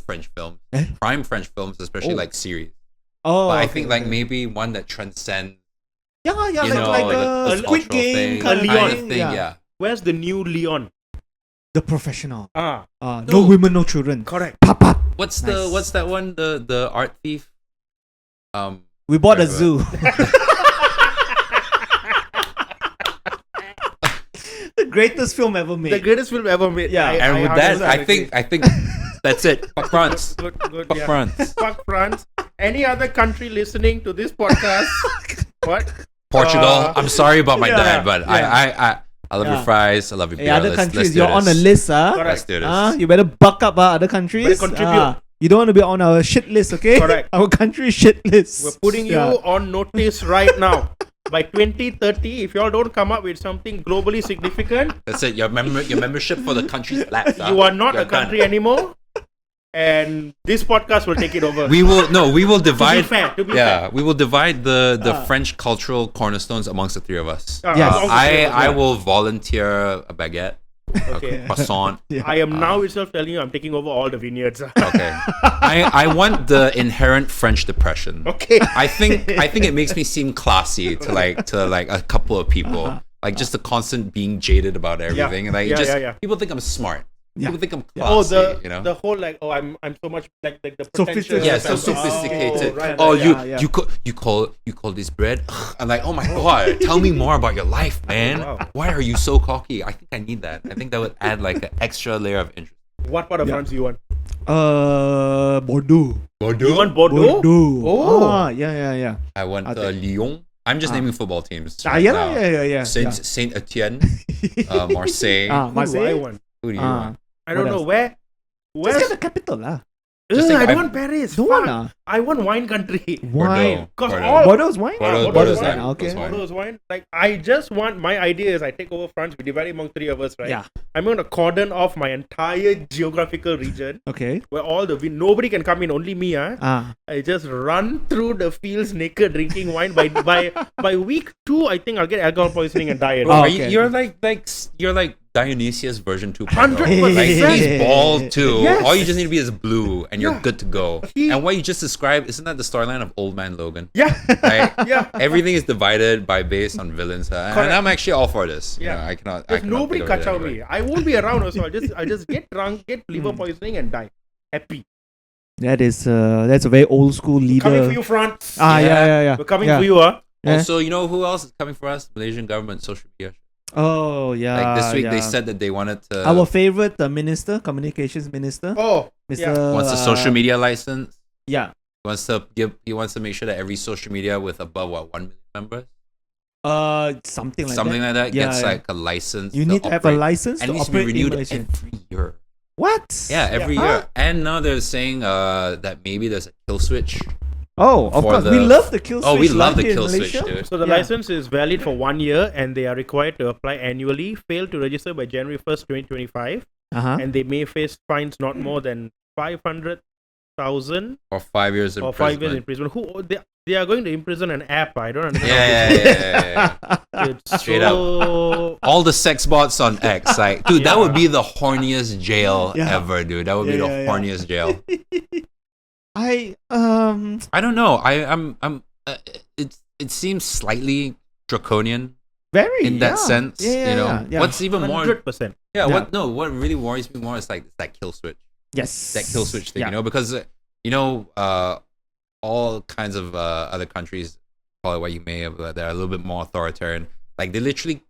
French films, Eh? prime French films, especially Oh. like series. Oh, But I okay, think like okay. maybe one that transcends, Yeah, you know, like the Squid cultural Game thing, kind of Leon. thing. Yeah. Where's the new Leon? The Professional. Ah, No women, no children. correct. Pop, pop. What's Nice. what's that one? The art thief. We bought a Right, zoo. The greatest film ever made. The greatest film ever made. Yeah. And with that, 100% I agree. think that's it. Fuck France. Good, Fuck yeah. France. Fuck France. Any other country listening to this podcast? What? Portugal. I'm sorry about my yeah, dad, but yeah. I love Yeah. your fries. I love your beer. Hey, other Let's countries, do you're on a this. list, huh? Correct. Let's do this. You better buck up, other countries. Better contribute. You don't want to be on our shit list, okay? Correct. Our country shit list. We're putting you on notice right now. By 2030, if y'all don't come up with something globally significant, That's it. Your membership for the country's lapsed. you are not You're a country done. anymore. And this podcast will take it over. We will divide. To be Yeah, we will divide the French cultural cornerstones amongst the three of us. Yes. amongst the three of us, I yeah. will volunteer a baguette, Okay. a croissant. Yeah. I am now itself telling you I'm taking over all the vineyards. Okay. I want the inherent French depression. Okay. I think it makes me seem classy to like a couple of people. Like just the constant being jaded about everything. Like Yeah. people think I'm smart. Yeah. People think I'm Oh, classy, you know? the whole like, oh, I'm so much like the Sophisticated. pretentious. Yeah, so Oh, sophisticated. right, Oh, right, yeah. you call this bread? I'm like, oh my god, tell me more about your life, man. Wow. Why are you so cocky? I think I need that. I think that would add like an extra layer of interest. What part of Yeah. France do you want? Bordeaux. You want Bordeaux? Oh. Yeah. I want I think- Lyon. I'm just naming football teams. Yeah, right now. yeah. Saint Etienne, Marseille. Ah, Who do I Marseille. want? Who do you want? I don't What know else? where. Just Where's? get the capital lah. Just think I don't I- want Paris. Don't Fuck. want I want wine country. Wine. Cause Bordeaux. all Bordeaux's wine? Bordeaux- Bordeaux's Bordeaux's wine. wine. Okay. Bordeaux's Bordeaux's wine. Like I just want my idea is I take over France. We divide it among three of us, right? Yeah. I'm going to cordon off my entire geographical region Okay. where all the nobody can come in. Only me. I just run through the fields naked, drinking wine. By week 2, I think I'll get alcohol poisoning and die. Oh, Are okay. you're like Dionysius version 2.0. 100%. Like he's bald too. Yes. All you just need to be is blue, and you're Yeah. good to go. He- And what you just described, isn't that the storyline of Old Man Logan? Yeah. Right? Yeah. Everything is divided based on villains, and Correct. I'm actually all for this. Yeah. You know, I cannot. There's nobody figure it catch out anyway. me. I won't be around also. I just get drunk, get liver poisoning, and die. Happy. That's a very old school leader. Coming for you, France. Yeah. We're coming Yeah. for you, Yeah. Also, you know who else is coming for us? Malaysian government social media. Oh yeah. Like this week, they yeah. said that they wanted to Our favorite minister, communications minister, Oh, Mr. yeah. wants a social media license. Yeah. He wants to make sure that every social media with above 1 million members, Something like something that. like that, Yeah, gets yeah. like a license. You need to have a operate. license And to it needs to be operate in renewed Malaysia. every year. What? Yeah, every Huh? year. And now they're saying that maybe there's a kill switch. Oh, of For course. the- We love the kill switch. Oh, we love the here in kill switch, Malaysia. dude. So the Yeah. license is valid for 1 year, and they are required to apply annually. Fail to register by January 1st, 2025, Uh-huh. and they may face fines not more than 500,000 Or 5 years in or 5 years imprisonment. imprisonment. They are going to imprison an app. I don't understand. Yeah. It's Straight so... All the sex bots on X, like, dude, that would be the horniest jail Yeah. ever, dude. That would be Yeah, the yeah, yeah. horniest jail. I I don't know. I'm. It seems slightly draconian very in that yeah. sense. Yeah, you know, yeah, yeah. what's even more? 100%. Yeah. Yeah. What really worries me more is like that kill switch. Yes. That kill switch thing. Yeah. You know, because all kinds of other countries, call it what you may, but they're a little bit more authoritarian. Like they literally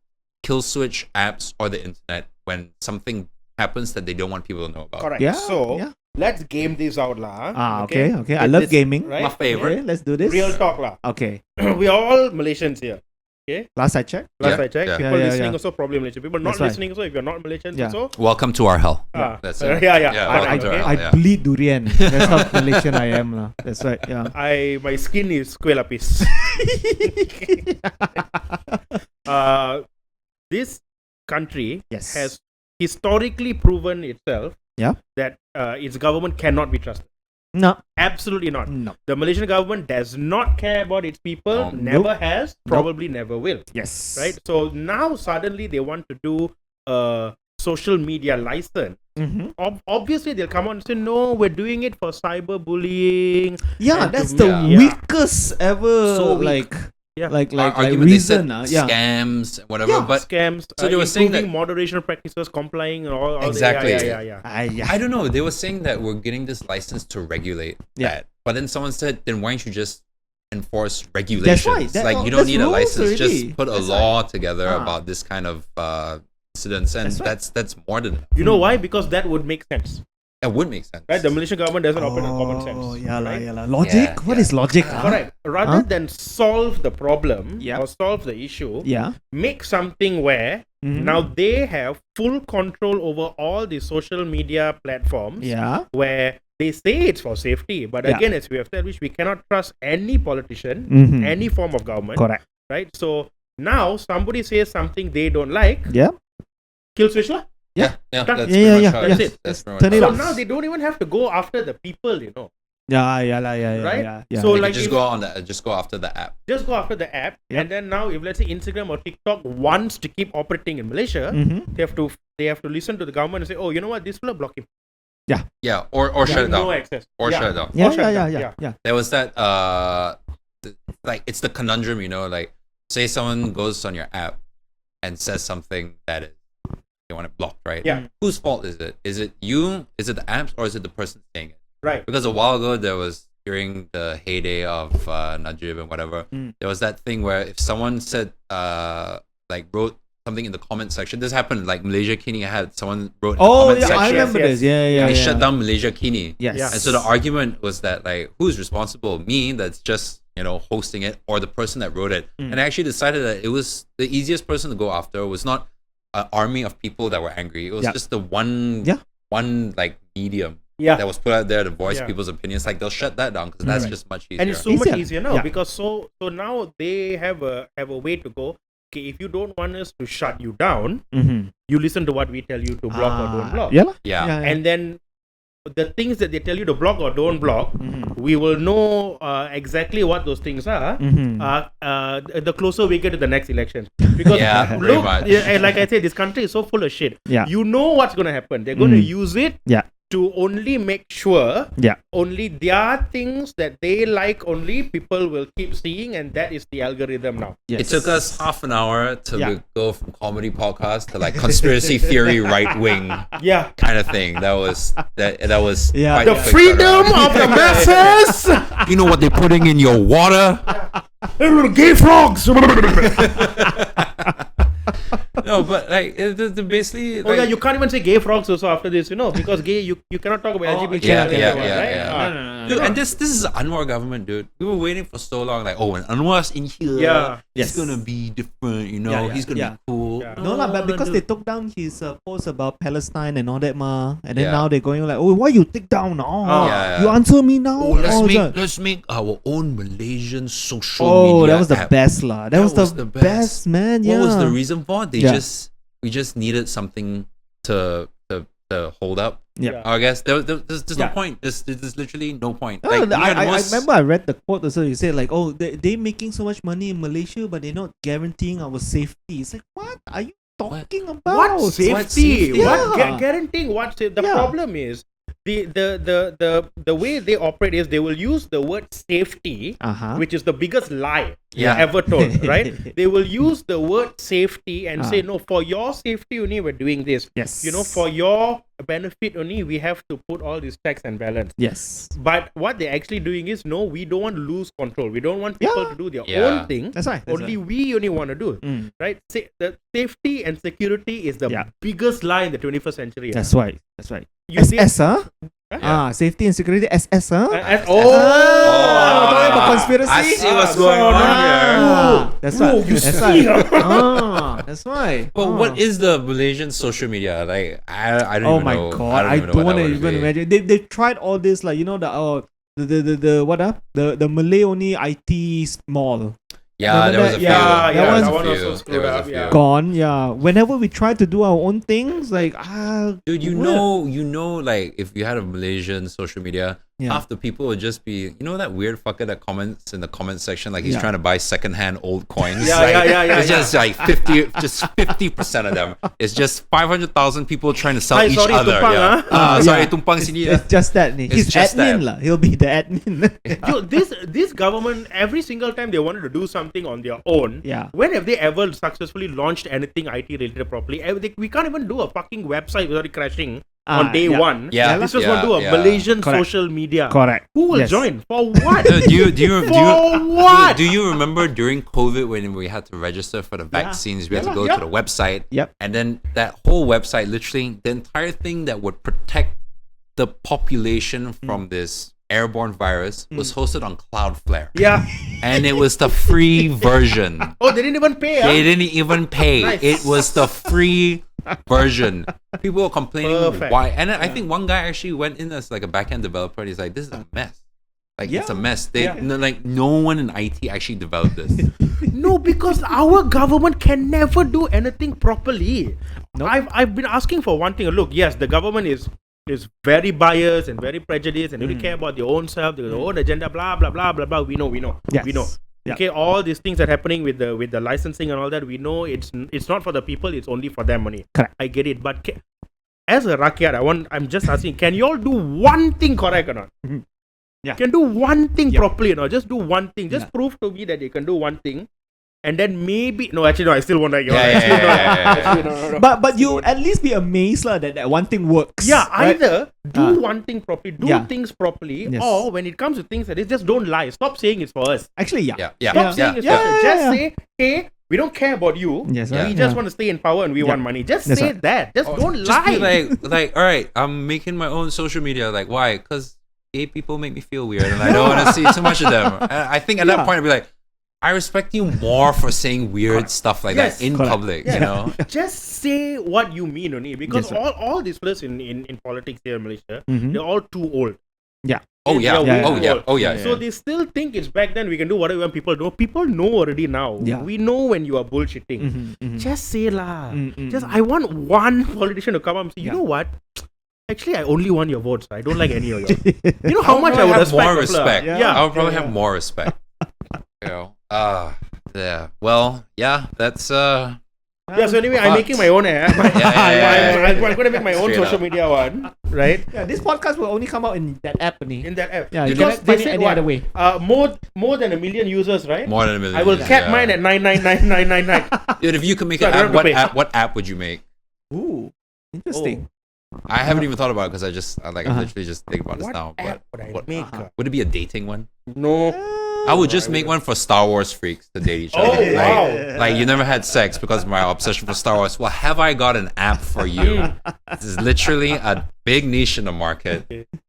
kill switch apps or the internet when something happens that they don't want people to know about. Correct. Yeah. So, yeah. let's game this out lah. Okay. I love gaming. Right? My favorite. Okay, let's do this. Real talk lah. Okay. We are all Malaysians here. Last I checked. Last I checked. Yeah. People Yeah, listening yeah. also probably Malaysian. People not That's right. listening also. If you're not Malaysians Yeah. also. Welcome to our hell. That's it. Yeah. welcome to our hell. I bleed durian. That's how Malaysian I am lah. That's right. Yeah. My skin is kuih lapis. This country Yes. has historically proven itself Yeah. that its government cannot be trusted. No. Absolutely not. No. The Malaysian government does not care about its people, No. never has, probably never will. Yes. Right? So now suddenly they want to do a social media license. Mm-hmm. Obviously, they'll come on and say, no, we're doing it for cyberbullying. Yeah, And that's to- the yeah. weakest ever. So weak. Yeah. Like Argument, they reason. said Yeah. scams, whatever. Yeah. But Scams, so they were saying improving that- moderation practices, complying, and all Exactly. Yeah. I don't know. They were saying that we're getting this license to regulate Yeah. that. But then someone said, then why don't you just enforce regulations? right. Like you don't That's need a rules license. already. Just put a That's law together Ah. about this kind of incidents, and That's right. that's more than enough. You know why? Because that would make sense. That would make sense. Right? The Malaysian government doesn't operate on common sense. Oh, yeah, right? Logic? Yeah, What yeah. is logic? huh? Correct. Rather than solve the problem Yeah. or solve the issue, Yeah. make something where Mhm. now they have full control over all the social media platforms Yeah. where they say it's for safety. But Yeah. again, as we have established, we cannot trust any politician, Mhm. any form of government. Correct. Right? So now somebody says something they don't like, Yeah. kill switch lah. yeah, Done. that's Yeah, pretty yeah, much yeah, how yeah. it is. That's pretty Turn much it how So off. now they don't even have to go after the people, Yeah. Right? Yeah. So They like could just if- go on that. Just go after the app. just go after the app, Yep. and then now if let's say Instagram or TikTok wants to keep operating in Malaysia, Mhm. they have to listen to the government and say, oh, you know what, this will block him. Yeah, or shut it No down. access. Or Yeah. shut it down. Yeah, shut down, yeah. There was that like it's the conundrum, like say someone goes on your app and says something that is they want it blocked, right? Yeah. Whose fault is it? Is it you? Is it the apps, or is it the person saying it? Right. Because a while ago there was during the heyday of Najib and whatever, there was that thing where if someone said like wrote something in the comment section, this happened like Malaysia Kini had someone wrote in the Oh, comment yeah, section. I remember Yes, this. Yeah. They shut down Malaysia Kini. Yes. Yeah. And so the argument was that like who's responsible? Me that's just hosting it, or the person that wrote it. And I actually decided that it was the easiest person to go after was not an army of people that were angry. It was Yeah. just the one like medium Yeah. that was put out there to voice Yeah. people's opinions. Like they'll shut that down because that's Right. just much easier. And it's so much Easier. easier now Yeah. because so now they have a way to go. Okay, if you don't want us to shut you down, Mm-hmm. you listen to what we tell you to block or don't block. Yeah. yeah. And then the things that they tell you to block or don't block, Mhm. we will know exactly what those things are. Mhm. The closer we get to the next election, because Yeah, pretty much. like I said, this country is so full of shit. Yeah. You know what's going to happen. They're going to use it Yeah. to only make sure Yeah. only their things that they like only people will keep seeing, and that is the algorithm now. It took us half an hour to Yeah. go from comedy podcast to like conspiracy theory right wing Yeah. kind of thing. That was Yeah. quite The a quick freedom turnaround. of the masses. You know what they're putting in your water? Gay frogs. No, but like basically. Oh yeah, you can't even say gay frogs also after this, because gay you cannot talk about LGBT. yeah, and yeah, everyone, yeah, right? yeah. Dude, and this is Anwar government, dude. We were waiting for so long, like, when Anwar's in here, Yeah. he's Yes. gonna be different, Yeah, he's gonna yeah. be cool. Yeah. No lah, but because dude. they took down his post about Palestine and all that and then Yeah. now they're going like, oh, why you take down? Yeah. You answer me now. Oh, that. let's make our own Malaysian social Oh, media that was the app. best lah. That was the best, man. Yeah. What was the reason for it? Yeah. We just needed something to hold up. Yeah. I guess there's no Yeah. point. There's literally no point. No, Like, we had I most- remember I read the quote also. You said like, oh, they making so much money in Malaysia, but they're not guaranteeing our safety. It's like, what are you talking about? What safety? safety? What Yeah. guaranteeing what safety? The Yeah. problem is the way they operate is they will use the word safety, which is the biggest lie Yeah. ever told, right? They will use the word safety and say, no, for your safety only we're doing this. Yes. For your benefit only we have to put all these checks and balance. Yes. But what they're actually doing is, no, we don't want to lose control. We don't want people Yeah. to do their Yeah. own thing. That's right. We only want to do it. Mm. Right? The safety and security is the Yeah. biggest lie in the 21st century. That's right. That's right. You see- SS, huh? Safety and security SS, huh? Talking about conspiracy. I see what's going on here. That's right. you That's see, right. That's right. But what is the Malaysian social media like? I don't Oh even my know. god! I don't want to even imagine. They tried all this, like, you know, the Malay only IT mall. Yeah, there was a few. That one also screwed up. Yeah. Gone. Yeah. Whenever we try to do our own things, like dude, you know, like if you had a Malaysian social media, Yeah. half the people would just be, you know, that weird fucker that comments in the comment section, like he's Yeah. trying to buy secondhand old coins. Yeah, like, yeah. It's just like 50% of them. It's just 500,000 people trying to sell Hi, each sorry, other. tumpang, Yeah. Sorry, Yeah. tumpang sini. It's just that. He's just admin that. lah. He'll be the admin. Dude, this government, every single time they wanted to do something on their own, Yeah. when have they ever successfully launched anything IT related properly? We can't even do a fucking website without it crashing on day one. Yeah. This just want to do a Yeah. Malaysian Correct. social media. Correct. Who will Yes. join? For what? What? Do you remember during COVID when we had to register for the vaccines? We had to go Yeah. to the website. Yep. And then that whole website, literally, the entire thing that would protect the population from this airborne virus was hosted on Cloudflare. Yeah. And it was the free version. Oh, they didn't even pay. They didn't even pay. Nice. It was the free version. People were complaining Perfect. why. And then I think one guy actually went in as like a backend developer and he's like, this is a mess. Like, it's a mess. No one in IT actually developed this. No, because our government can never do anything properly. Nope. I've been asking for one thing. Look, yes, the government is very biased and very prejudiced and they only care about their own self, their own agenda, blah blah blah blah blah. We know. Yes. We know. Yeah. Okay, all these things that are happening with the licensing and all that, we know it's not for the people, it's only for their money. Correct. I get it, but as a rakyat, I'm just asking, can you all do one thing correct or not? Mhm. Yeah. Can do one thing Yep. properly or not? Just do one thing. Just prove to me that you can do one thing. And then maybe no, actually no, I still won't like you. Yeah. No. But you at least be amazed lah that one thing works. Yeah, right? either do one thing properly, do Yeah. things properly, Yes. or when it comes to things that is, just don't lie. Stop saying it's for us. Actually, yeah. Stop saying it's for us. Just say, hey, we don't care about you. Yes, We right. just Yeah. want to stay in power and we want money. Just That's say right. that. Just don't Just lie. be like, all right, I'm making my own social media. Like, why? Because gay people make me feel weird and I don't want to see too much of them. And I think at that point, I'd be like, I respect you more for saying weird stuff like that in public, you know? Just say what you mean only. Because Yes, all these fellas in politics here in Malaysia, Mhm. they're all too old. Yeah. Oh, yeah. They're way Oh, too yeah. old. Oh, yeah. So they still think it's back then we can do whatever people know. People know already now. Yeah. We know when you are bullshitting. Mhm, mhm. Just say lah. Just mm. I want one politician to come up and say, you Yeah. know what? Actually, I only want your votes. I don't like any of yours. You know how much I would have respect more the fella? respect. Yeah. I would probably have more respect. You know? Yeah. Well, yeah, that's Yeah, so anyway, I'm making my own app. Yeah. I'm going to make my own Straight social up. media one, right? Yeah, this podcast will only come out in that app only. In that app. Yeah, you Because cannot they find it said any what? other way. More than 1 million users, right? more than 1 million. I will users, cap yeah. mine at 99999. Dude, if you could make So an I don't app, have to pay. what app would you make? Ooh, interesting. I haven't even thought about it because I'm Uh-huh. literally just thinking about this What now. app would I make? Would it be a dating one? No. I would just make one for Star Wars freaks to date each other. Oh, like, wow. like you never had sex because of my obsession for Star Wars. Well, have I got an app for you? This is literally a big niche in the market.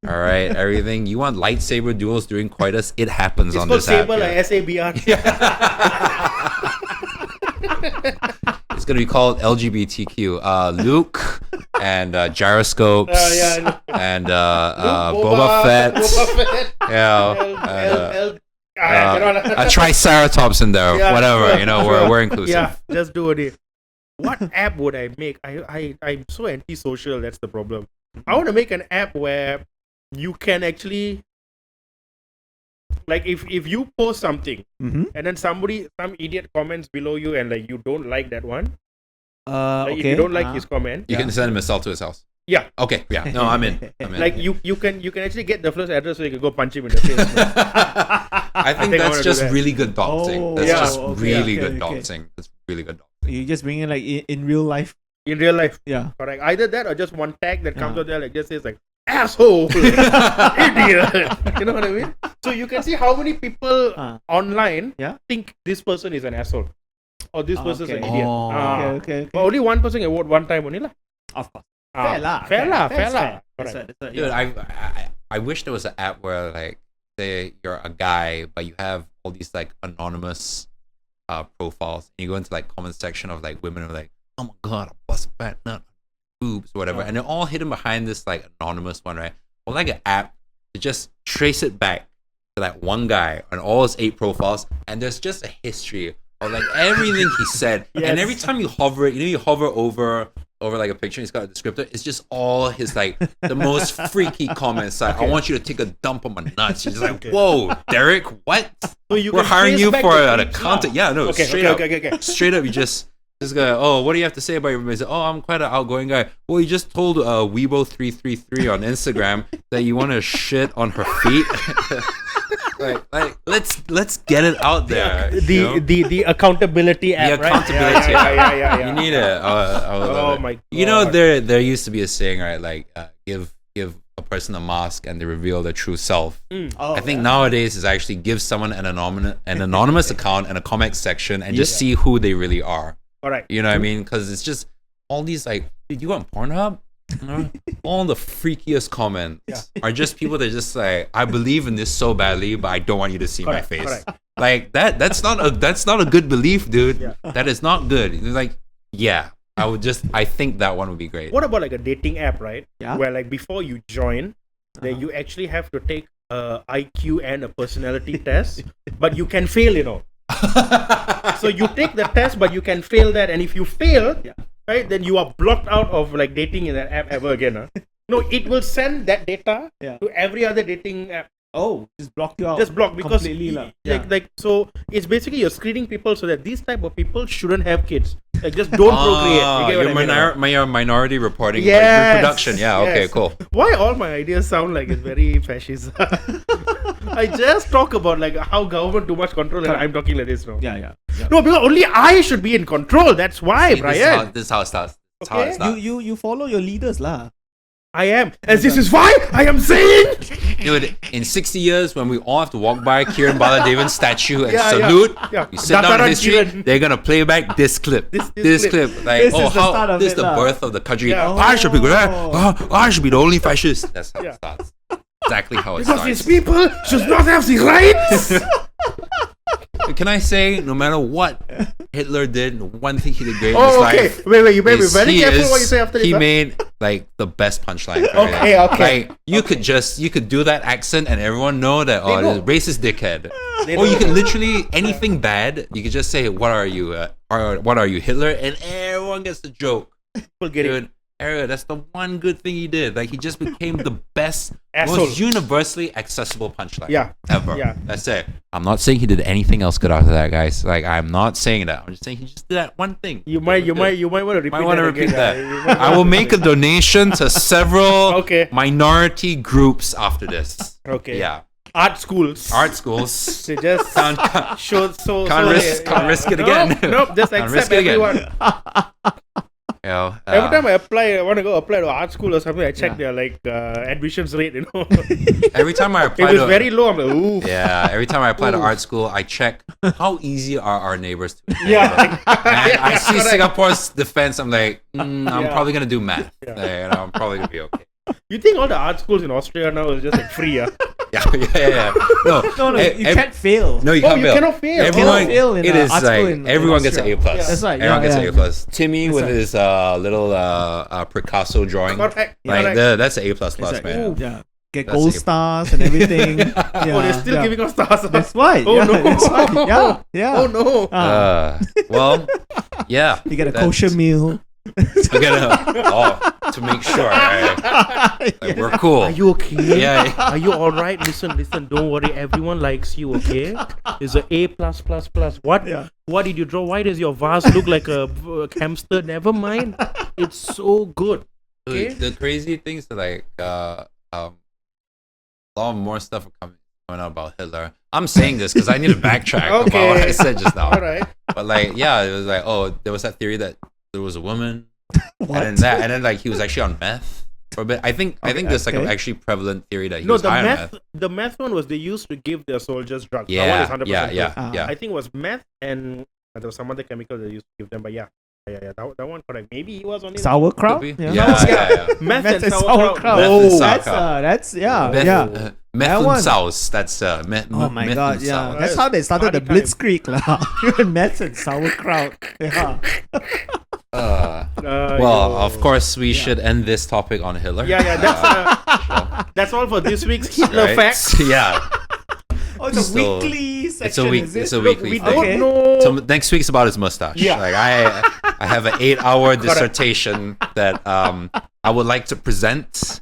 All right, everything you want lightsaber duels during coitus, it happens It's on called this app. Saber, yeah. like SABR. It's gonna be called LGBTQ. Luke and gyroscopes and Boba Fett. Yeah. A triceratops in there. Yeah, whatever. sure, You know, sure. we're inclusive. Yeah, just do it. What app would I make? I'm so antisocial. That's the problem. I want to make an app where you can actually, like, if you post something Mm-hmm. and then some idiot comments below you and like you don't like that one, like, if Okay. you don't like his comment, You can send him a cell to his house. yeah, Okay. Yeah. No, I'm in. like you can actually get the first address so you can go punch him in the face. man. I think I that's wanna do just that. really good doxing. Oh, That's yeah. just Okay, really okay, good okay. doxing. That's really good doxing. You just bring in like in real life. In real life, Yeah. correct. Either that or just one tag that comes Yeah. out there like just says like asshole, idiot. You know what I mean? So you can see how many people online think this person is an asshole or this person is an idiot. Okay. But only one person can vote one time only lah. Of course. Fair lah. Fair lah. That's Fair. That's Correct. right. Dude, Yeah. I wish there was an app where like say you're a guy but you have all these like anonymous profiles and you go into like comment section of like women who are like, oh my god, I bust a fat nut, boobs, whatever, and they're all hidden behind this like anonymous one, right? Or like an app to just trace it back to that one guy on all his 8 profiles, and there's just a history of like everything he said. And every time you hover it, you hover over like a picture, he's got a descriptor, it's just all his like the most freaky comments like, I want you to take a dump on my nuts. You're just like, whoa, Derek, what? So you We're can hiring trace you back for the an tweets accountant. now. Yeah, no, Okay, straight up. okay. Straight up, you just go, oh, what do you have to say about your business? Oh, I'm quite an outgoing guy. Well, you just told Weibo333 on Instagram that you want to shit on her feet. like let's get it out there. The accountability app, The accountability right? Yeah. You need it. Oh my god. You know, there used to be a saying, right? Like, give a person a mask and they reveal their true self. I think nowadays is actually give someone an anonymous account and a comment section and just see who they really are. All right. You know what I mean? Because it's just all these like, dude, you go on Pornhub? All the freakiest comments are just people that just like, I believe in this so badly, but I don't want you to see my face. Correct. Like that's not a good belief, dude. Yeah. That is not good. It's like, I think that one would be great. What about like a dating app, right? Yeah. Where like before you join, then you actually have to take a IQ and a personality test, but you can fail, So you take the test, but you can fail that, and if you fail, right, then you are blocked out of like dating in that app ever again. No, it will send that data to every other dating app. Oh, just block you out. Just block because completely. so it's basically you're screening people so that these type of people shouldn't have kids. Like just don't procreate. You get what I mean? Your minority reporting, Yes, reproduction. Yeah, okay, yes. cool. Why all my ideas sound like it's very fascist? I just talk about like how government too much control and I'm talking like this now. Yeah. No, because only I should be in control. That's why, Brian. This is how it starts. You follow your leaders lah. I am. As this is why I am saying. Dude, in 60 years, when we all have to walk by Keren Bala Devan's statue and Yeah, salute, yeah. you sit down in Dataran history, Keren. they're gonna play back this clip. This clip. Like, This is the start of this is it the lah. birth of the country. Yeah. I should be good. I should be the only fascist. That's how it starts. Exactly how it Because starts. these people should not have the rights. Can I say, no matter what Hitler did, one thing he did great in his Oh, okay. life. Wait. You better be is very careful what you say after this. He huh? made like the best punchline. for Okay, everything. okay. Like you could do that accent and everyone know that They know. this racist dickhead. They Or you know. can literally anything bad. You could just say, "What are you? What are you, Hitler?" And everyone gets the joke. People get it. Dude, that's the one good thing he did. Like he just became the best, Asshole. most universally accessible punchline Yeah. ever. Yeah. That's it. I'm not saying he did anything else good after that, guys. Like I'm not saying that. I'm just saying he just did that one thing. You might want to repeat Might want to that. repeat again, that. You might I will make a donation to several Okay. minority groups after this. Okay. Yeah. Art schools. Art schools. They just Can't show so. can't risk it again. Nope. Just Can't accept risk it again. everyone. Every time I want to go apply to art school or something, I check their like admissions rate. every time I If apply it's to very low, I'm like, ooh. yeah, every time I apply to Ooh. art school, I check how easy are our neighbors to Yeah. And I see correct. Singapore's defense. I'm like, I'm Yeah. probably gonna do math. Yeah. Like, I'm probably gonna be okay. You think all the art schools in Austria now is just like free? Yeah. No, No, you ev- can't fail. No, you Oh, can't you fail. cannot fail. Everyone, Cannot fail in it is art school like in everyone gets an Austria. A plus. Yeah. That's right, Everyone yeah, gets yeah. an A plus. Timmy That's with right. his little Picasso drawing, Correct. like Correct. that's an A plus plus, It's like, man. yeah. Get That's gold it. stars and everything. Yeah, Oh, they're still yeah. giving us stars. That's why. Oh, yeah, no. that's why. Yeah. Oh no. Well, yeah. You get a that's- kosher meal. You gotta, to make sure, right? Like, we're cool. Are you okay? Yeah. Are you all right? Listen. Don't worry. Everyone likes you. Okay. It's a A plus plus plus. What? Yeah. What did you draw? Why does your vase look like a hamster? Never mind. It's so good. Okay. The crazy things are like a lot more stuff are coming out about Hitler. I'm saying this because I need to backtrack about what I said just now. All right. But like, yeah, it was like, oh, there was that theory that there was a woman, What? and then like he was actually on meth for a bit. I think there's like an okay. actually prevalent theory that he No, was the high on meth. meth. The meth one was they used to give their soldiers drugs. That Yeah, one is 100% yeah, true. yeah, Ah. yeah. I think it was meth and there was some other chemical they used to give them. But yeah. That one correct. Maybe he was on it. Sauerkraut. Could be. Yeah. Yeah. Meth Meth and and sauerkraut. sauerkraut. Meth and Oh, sauerkraut. that's yeah. Meth That and one. sauce. That's Oh my meth god, and yeah. sauce. That's how they started the Party time. blitzkrieg lah. Even meth and sauerkraut. Yeah. Well, of course, we should end this topic on Hitler. That's all for this week's Hitler Right? facts. Yeah. Oh, it's a So, weekly section. It's a week. Is it? It's a Look, weekly we thing. don't Okay. know. So next week's about his mustache. Yeah. Like I have an 8-hour dissertation that I would like to present.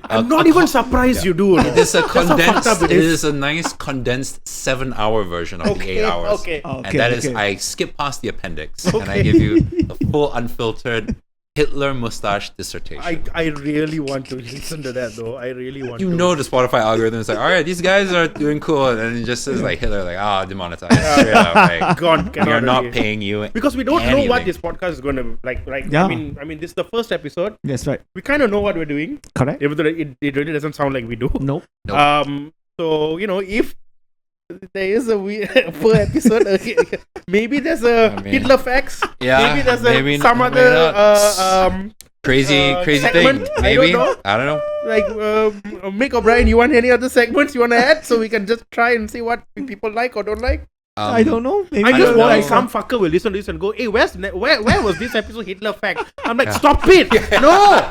I'm not even surprised you do. It is a That's how fucked condensed. up It it is a nice condensed 7-hour version of the 8 hours. Okay. And that is, I skip past the appendix and I give you a full unfiltered Hitler mustache dissertation. I really want to listen to that though. I really want You to. know the Spotify algorithm is like, all right, these guys are doing cool, and then it just says like Hitler, like demonetized. Straight up, like, God, we are not really. paying you Because we don't know what anything. this podcast is going to like. Yeah. I mean, this is the first episode. That's right. We kind of know what we're doing, Correct. even though it really doesn't sound like we do. Nope. Nope. So if there is a per episode, maybe there's a I mean, Hitler facts. Yeah, Maybe there's maybe some maybe other not. Crazy segment? thing. I Maybe don't know. I don't know. like Mick O'Brien. You want any other segments you want to add so we can just try and see what people like or don't like? I don't know. Maybe I just don't worry know. some fucker will listen to this and go, "Hey, where was this episode Hitler fact?" I'm like, "Stop it! No,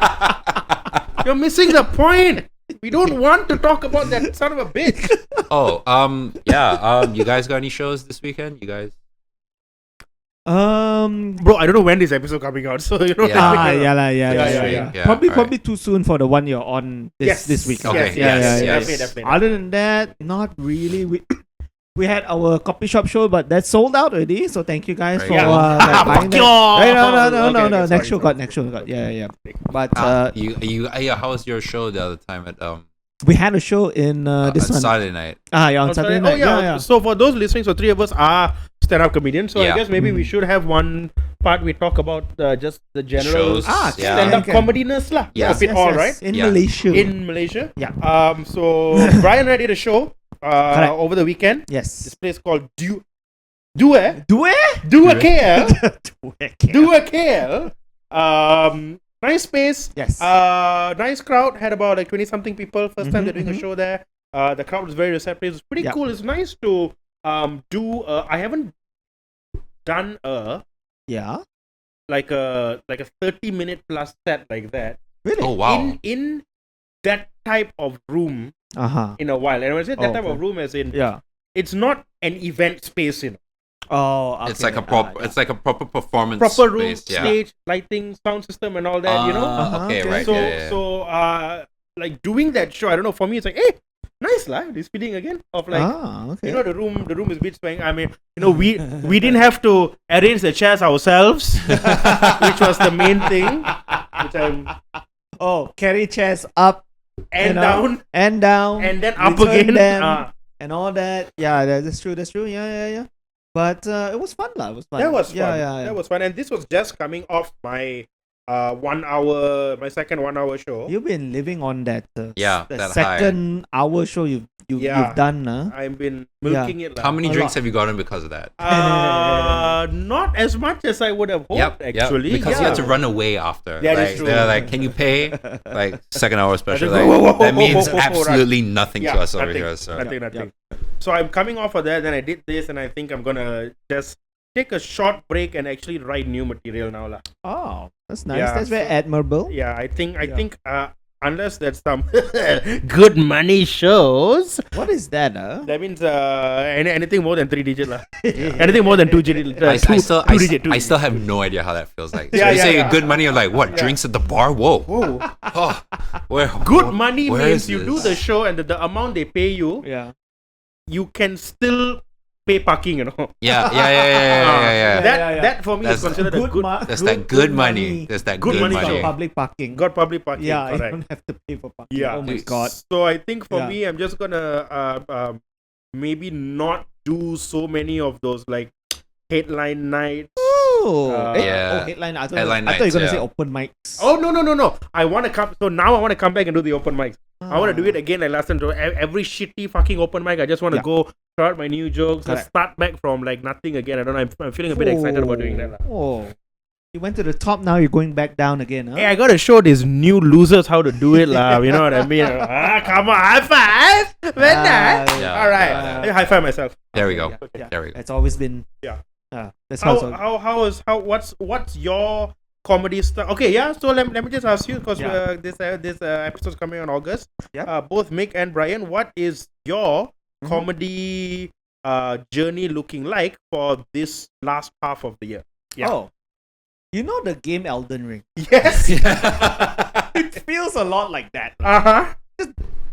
you're missing the point. We don't want to talk about that son of a bitch." You guys got any shows this weekend? You guys? Bro, I don't know when this episode coming out, so you know. Yeah. Yeah. Probably too soon for the one you're on this week. Okay. Definitely. Other than that, not really. We had our coffee shop show, but that's sold out already. So thank you guys for buying Fuck that. you! Hey, no. Okay, Next show sorry. got. Yeah. But How was your show the other time at we had a show in this one. Saturday night? On Saturday night. Yeah. So for those listening, so three of us are stand-up comedians. So I guess maybe we should have one part we talk about just the general Shows. stand-up comediness lah. Yes. Of it all, right? In Yeah. Malaysia. In Malaysia. Yeah. So Brian and I did a show over the weekend. Yes. This place called Dua KL. Dua KL. Nice space. Yes. Nice crowd. Had about like 20-something people. First time they're doing a show there. The crowd was very receptive. It's pretty cool. It's nice to do. I haven't done like a 30-minute plus set like that. Really? Oh wow! In that type of room in a while. And when I say that type of room, as in it's not an event space, Oh, okay. It's like a proper. It's like a proper performance. proper room, space. stage, lighting, sound system, and all that. Okay, okay. right. So yeah. like doing that show, I don't know. For me, it's like, hey, nice lah. This feeling again of like. okay. The room is a bit swaying. I mean, we didn't have to arrange the chairs ourselves, which was the main thing. Which I'm carry chairs up and down and down and then up return again. them, and all that. Yeah, that's true. Yeah. But it was fun lah. It was fun. That was fun. Yeah. That was fun. And this was just coming off my 1 hour, my second 1 hour show. You've been living on that. The that second hour show you've done. I've been milking it. How many A drinks lot. have you gotten because of that? Not as much as I would have hoped, actually. Because you had to run away after. That like, is true. They're like, can you pay? Like, second hour special. I Like, just go, that means whoa, absolutely nothing to us over nothing, here. So. Nothing. So I'm coming off of that, then I did this, and I think I'm gonna just take a short break and actually write new material now lah. Oh, that's nice. Yeah, That's very admirable. Yeah, I think unless there's some good money shows, What is that? that means anything more than 3 digit lah. Anything more than 2 digit. I I still have no idea how that feels like. So Yeah, you say yeah. good money, you're like, what? Drinks at the bar? Whoa. Whoa. Oh, where? Good money where means is you do this? the show and the amount they pay you, Yeah. you can still pay parking, Yeah. That for me is That's considered a good. That's that good money. That's that Good good money. money. Public parking. Got public parking. Yeah, you correct. don't have to pay for parking. Yeah. Oh my god. So I think for Yeah. me, I'm just gonna maybe not do so many of those like headline nights. Headline. I thought Headline you were nights, gonna yeah. say open mics. Oh no! I want to come. So now I want to come back and do the open mics. I want to do it again like last time. So every shitty fucking open mic, I just want to go try out my new jokes. Let's Correct. start back from like nothing again. I don't know. I'm feeling a bit excited about doing that. lah. Oh. You went to the top, now you're going back down again, huh? Hey, I gotta show these new losers how to do it, lah. You know what I mean? Come on, high five. Very nice. Yeah, All right, yeah. let me high five myself. There we go. Yeah. There we go. It's always been. Yeah. That's how. What's your comedy style? Okay, yeah. So let me just ask you because this episode's coming on August. Yeah. Both Mick and Brian, what is your comedy journey looking like for this last half of the year? Yeah. Oh, you know the game Elden Ring? Yes. It feels a lot like that.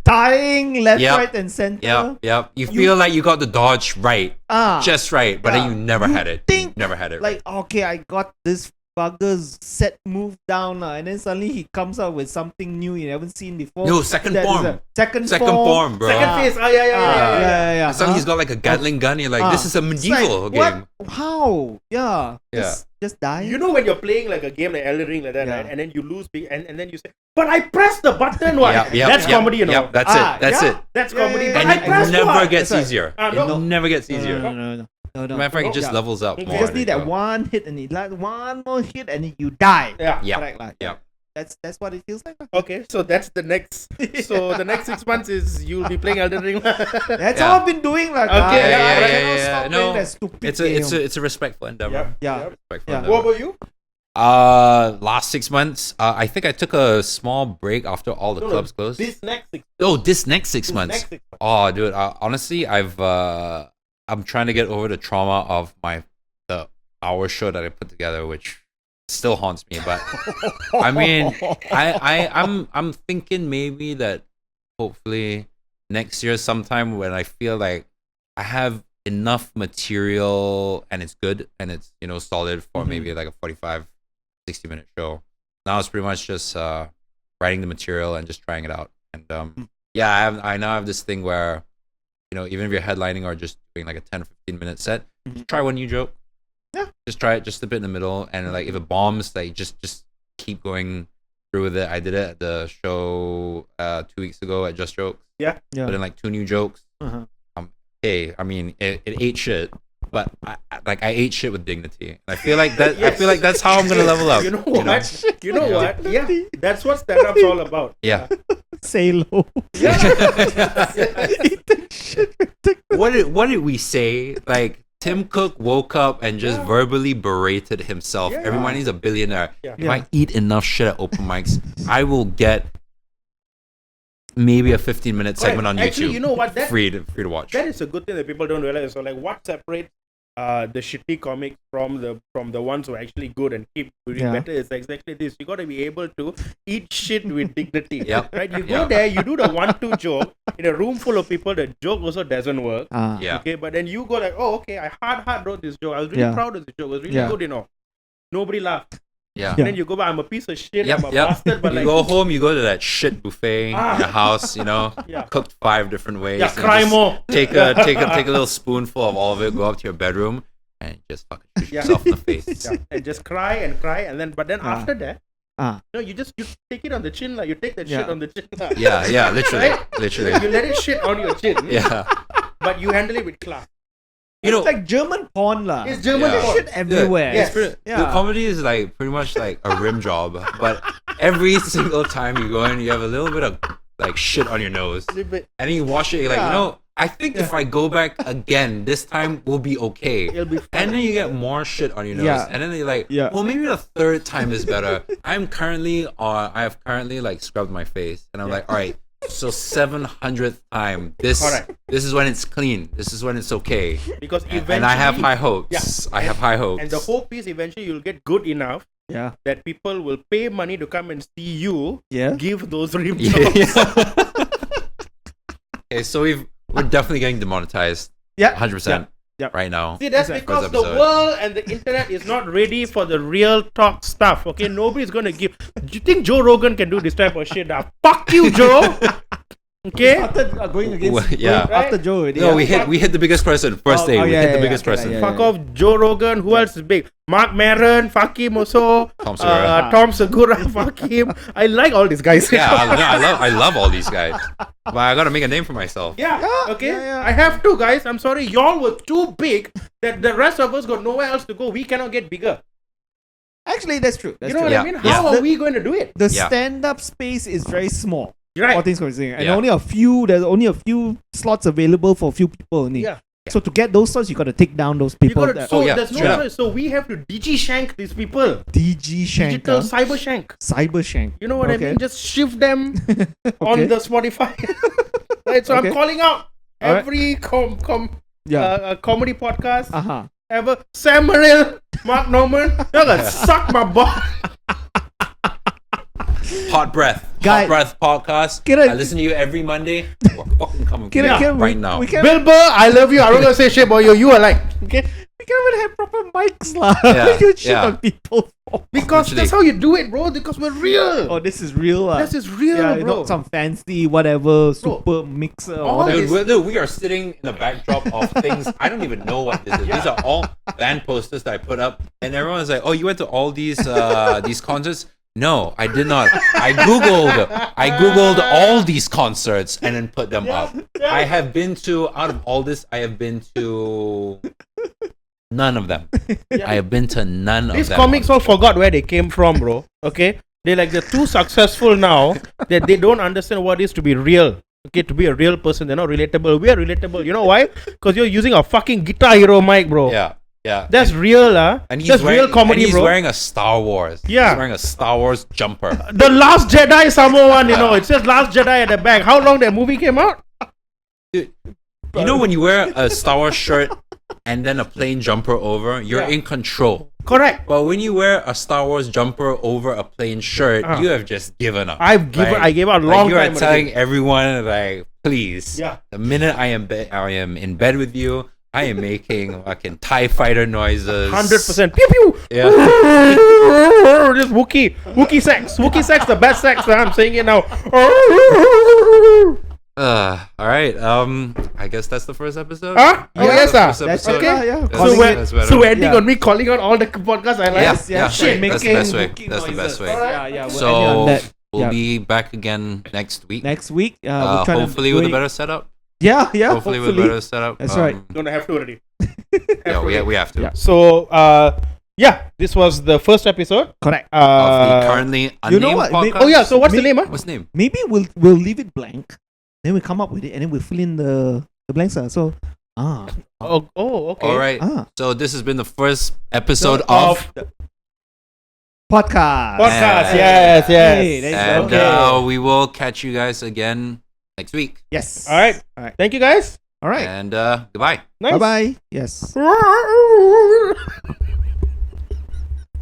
Dying left, Yep. right, and center. Yep. You feel like you got the dodge right, just right, but then you never had it. think Never had it. Like, okay, I got this bugger's set move down, and then suddenly he comes out with something new you haven't seen before. No, second That is form. a Second form, bro. Second phase. Yeah. And suddenly he's got like a Gatling gun. You're like, this is a medieval game. What? How? Yeah. Just die. You know when you're playing like a game like Elden Ring like that, Yeah. right? And then you lose, and then you say, "But I pressed the button." What? Yep, That's comedy, you know. Yep, that's it. That's it. That's comedy. Yeah, But And I it pressed never what? gets That's right. easier. No. It never gets easier. No. Matter of fact, it just Yeah. levels up You more. just need that one hit, and one more hit, and you die. Yeah. Correct, like, Yeah. That's what it feels like. Okay, so that's the next. So the next 6 months is you'll be playing Elden Ring. That's Yeah. all I've been doing. Like, Okay, yeah. Stop No, playing that stupid It's a respectful endeavor. Yeah. Respectful Yeah. endeavor. What about you? Last 6 months, I think I took a small break after all the clubs closed. This next 6 This next 6 months. Next 6 months. Oh, dude. Honestly, I'm trying to get over the trauma of the hour show that I put together, which still haunts me. But I mean, I'm thinking maybe that hopefully next year sometime when I feel like I have enough material and it's good and it's solid for maybe like a 45-60 minute show. Now it's pretty much just writing the material and just trying it out. And I now have this thing where even if you're headlining or just doing like a 10 or 15 minute set, try one new joke. Yeah. Just try it just a bit in the middle, and like if it bombs, like just keep going through with it. I did it at the show 2 weeks ago at Just Jokes. Yeah. Put in like 2 new jokes. Hey, I mean it ate shit, but I ate shit with dignity. And I feel like that. Yes. I feel like that's how I'm gonna level up. You know what? You know what? Yeah, that's what stand-up's all about. Yeah. Say low. What did we say? Like Tim Cook woke up and just verbally berated himself. Yeah. Everyone is a billionaire. Yeah. If I eat enough shit at open mics, I will get maybe a 15-minute segment on Actually, YouTube. you know what? free to watch. That is a good thing that people don't realize. So, like, what separates the shitty comics from the ones who are actually good and keep doing better is exactly this. You got to be able to eat shit with dignity. Yep. Right? You go there, you do the 1-2 joke in a room full of people. The joke also doesn't work. Yeah. Okay, but then you go like, oh, okay, I hard wrote this joke. I was really proud of this joke. It was really good, Nobody laughed. Yeah. And then you go back, I'm a piece of shit. Yep, I'm a bastard. But you like, go home, you go to that shit buffet in your house, Yeah. cooked 5 different ways. yeah, and cry just more. Take a little spoonful of all of it, go up to your bedroom, and just fucking shoot yourself in the face. Yeah, and just cry, and then after that, you take it on the chin, like you take that shit on the chin. Yeah, literally, Right? literally. You let it shit on your chin. Yeah. But you handle it with class. It's like German porn lah. It's German Yeah. porn. Shit everywhere. Yes. The comedy is like pretty much like a rim job, but every single time you go in, you have a little bit of like shit on your nose, and then you wash it. You're like, I think if I go back again, this time will be okay. It'll be fun. And then you get more shit on your nose, Yeah. and then you're like, Yeah. well, maybe the third time is better. I have currently like scrubbed my face, and I'm like, all right. So 700th time, this is when it's clean. This is when it's okay. Because eventually, And I have high hopes. Yeah. I have high hopes. And the hope is eventually you'll get good enough that people will pay money to come and see you give those rim jobs. Okay, so we're definitely getting demonetized. 100% right now. See, that's because the world and the internet is not ready for the real talk stuff. Okay, nobody's gonna give. Do you think Joe Rogan can do this type of shit? Now, fuck you, Joe. Okay. After going against, Well, yeah. after Joe already. No, we hit the biggest person first day. We hit the biggest person. Fuck off, Joe Rogan. Who else is big? Mark Maron, fuck him also. Tom Segura, fuck him. I like all these guys. Yeah, I love all these guys. But I gotta make a name for myself. Okay. I have to, guys. I'm sorry. Y'all were too big that the rest of us got nowhere else to go. We cannot get bigger. Actually, that's true. That's You know true. what I mean? Yeah. How are we going to do it? The Yeah. stand-up space is very small. Right. All things considering, and Yeah. there's only a few slots available for a few people only. Yeah. So to get those slots, you got to take down those You people. gotta, that, so yeah, there's no straight up. choice. So we have to digi-shank these people. DG shank, Digital cyber shank. cyber shank. You know what I Okay. mean? Just shift them on Okay. the Spotify. Right. So Okay. I'm calling out Alright. every Yeah. comedy podcast Uh-huh. ever. Sam Morril, Mark Norman, they're gonna suck my butt. Hot Breath. Guy- Hot Breath podcast. Can I- I listen to you every Monday. Fucking come Can I- can right we- now. we can- Bill Burr, I love you. I'm not gonna say shit about you. You are like, okay? We can't even have proper mics lah. Yeah, You shit yeah. on people. Because Literally. that's how you do it, bro. Because we're real. Oh, this is real lah. This is real, yeah, bro. not some fancy whatever super mixer or all whatever. this- We are sitting in the backdrop of things. I don't even know what this is. These are all band posters that I put up, and everyone's like, "Oh, you went to all these concerts?" No, I did not. I googled all these concerts and then put them up. I have been to out of all this. I have been to none of them. I have been to none of These them. comics all forgot where they came from, bro. Okay? They're too successful now that they don't understand what it is to be real. Okay, to be a real person, they're not relatable. We are relatable. You know why? Because you're using a fucking Guitar Hero mic, bro. Yeah, yeah. That's real, And he's That's wearing, real comedy, and he's bro. wearing a Star Wars. Yeah. He's wearing a Star Wars jumper. The Last Jedi Samoan, you know, it says Last Jedi at the back. How long that movie came out? Dude, you know when you wear a Star Wars shirt and then a plain jumper over, you're Yeah. in control. Correct. But when you wear a Star Wars jumper over a plain shirt, you have just given up. I gave up a long you are time telling ago. everyone, like, please. Yeah. The minute I am in bed with you, I am making fucking TIE fighter noises. 100%. Pew pew. Yeah. Just Wookie sex. Wookie sex, the best sex. I'm saying it now. All right. I guess that's the first episode. Huh? Oh, Yeah, yes, First sir. That's episode. okay. Yeah. That's- So we're, that's better. so we're ending Yeah. on me calling on all the podcasts I like. Yes, Yeah, shit, right. That's the making best way. wookie That's the best noises. way. Yeah, yeah. We'll end it So on that. we'll Yeah. be back again next week. Next week. We'll try Hopefully to with a do it- better setup. Yeah, yeah. Hopefully with a better setup. That's right. Gonna have to already. Yeah, we have to. Yeah. So, yeah, this was the first episode. Correct. Of the currently unnamed you know what? podcast. Oh yeah, so what's the name? Huh? What's the name? Maybe we'll leave it blank. Then we come up with it, and then we fill in the blanks. So Oh, okay. All right. So this has been the first episode of podcast. Podcast. And- Yes, yes. Hey, there you and go. we will catch you guys again next week. Yes. All right. All right. Thank you guys. All right. And goodbye. Nice. Bye bye. Yes. Bye.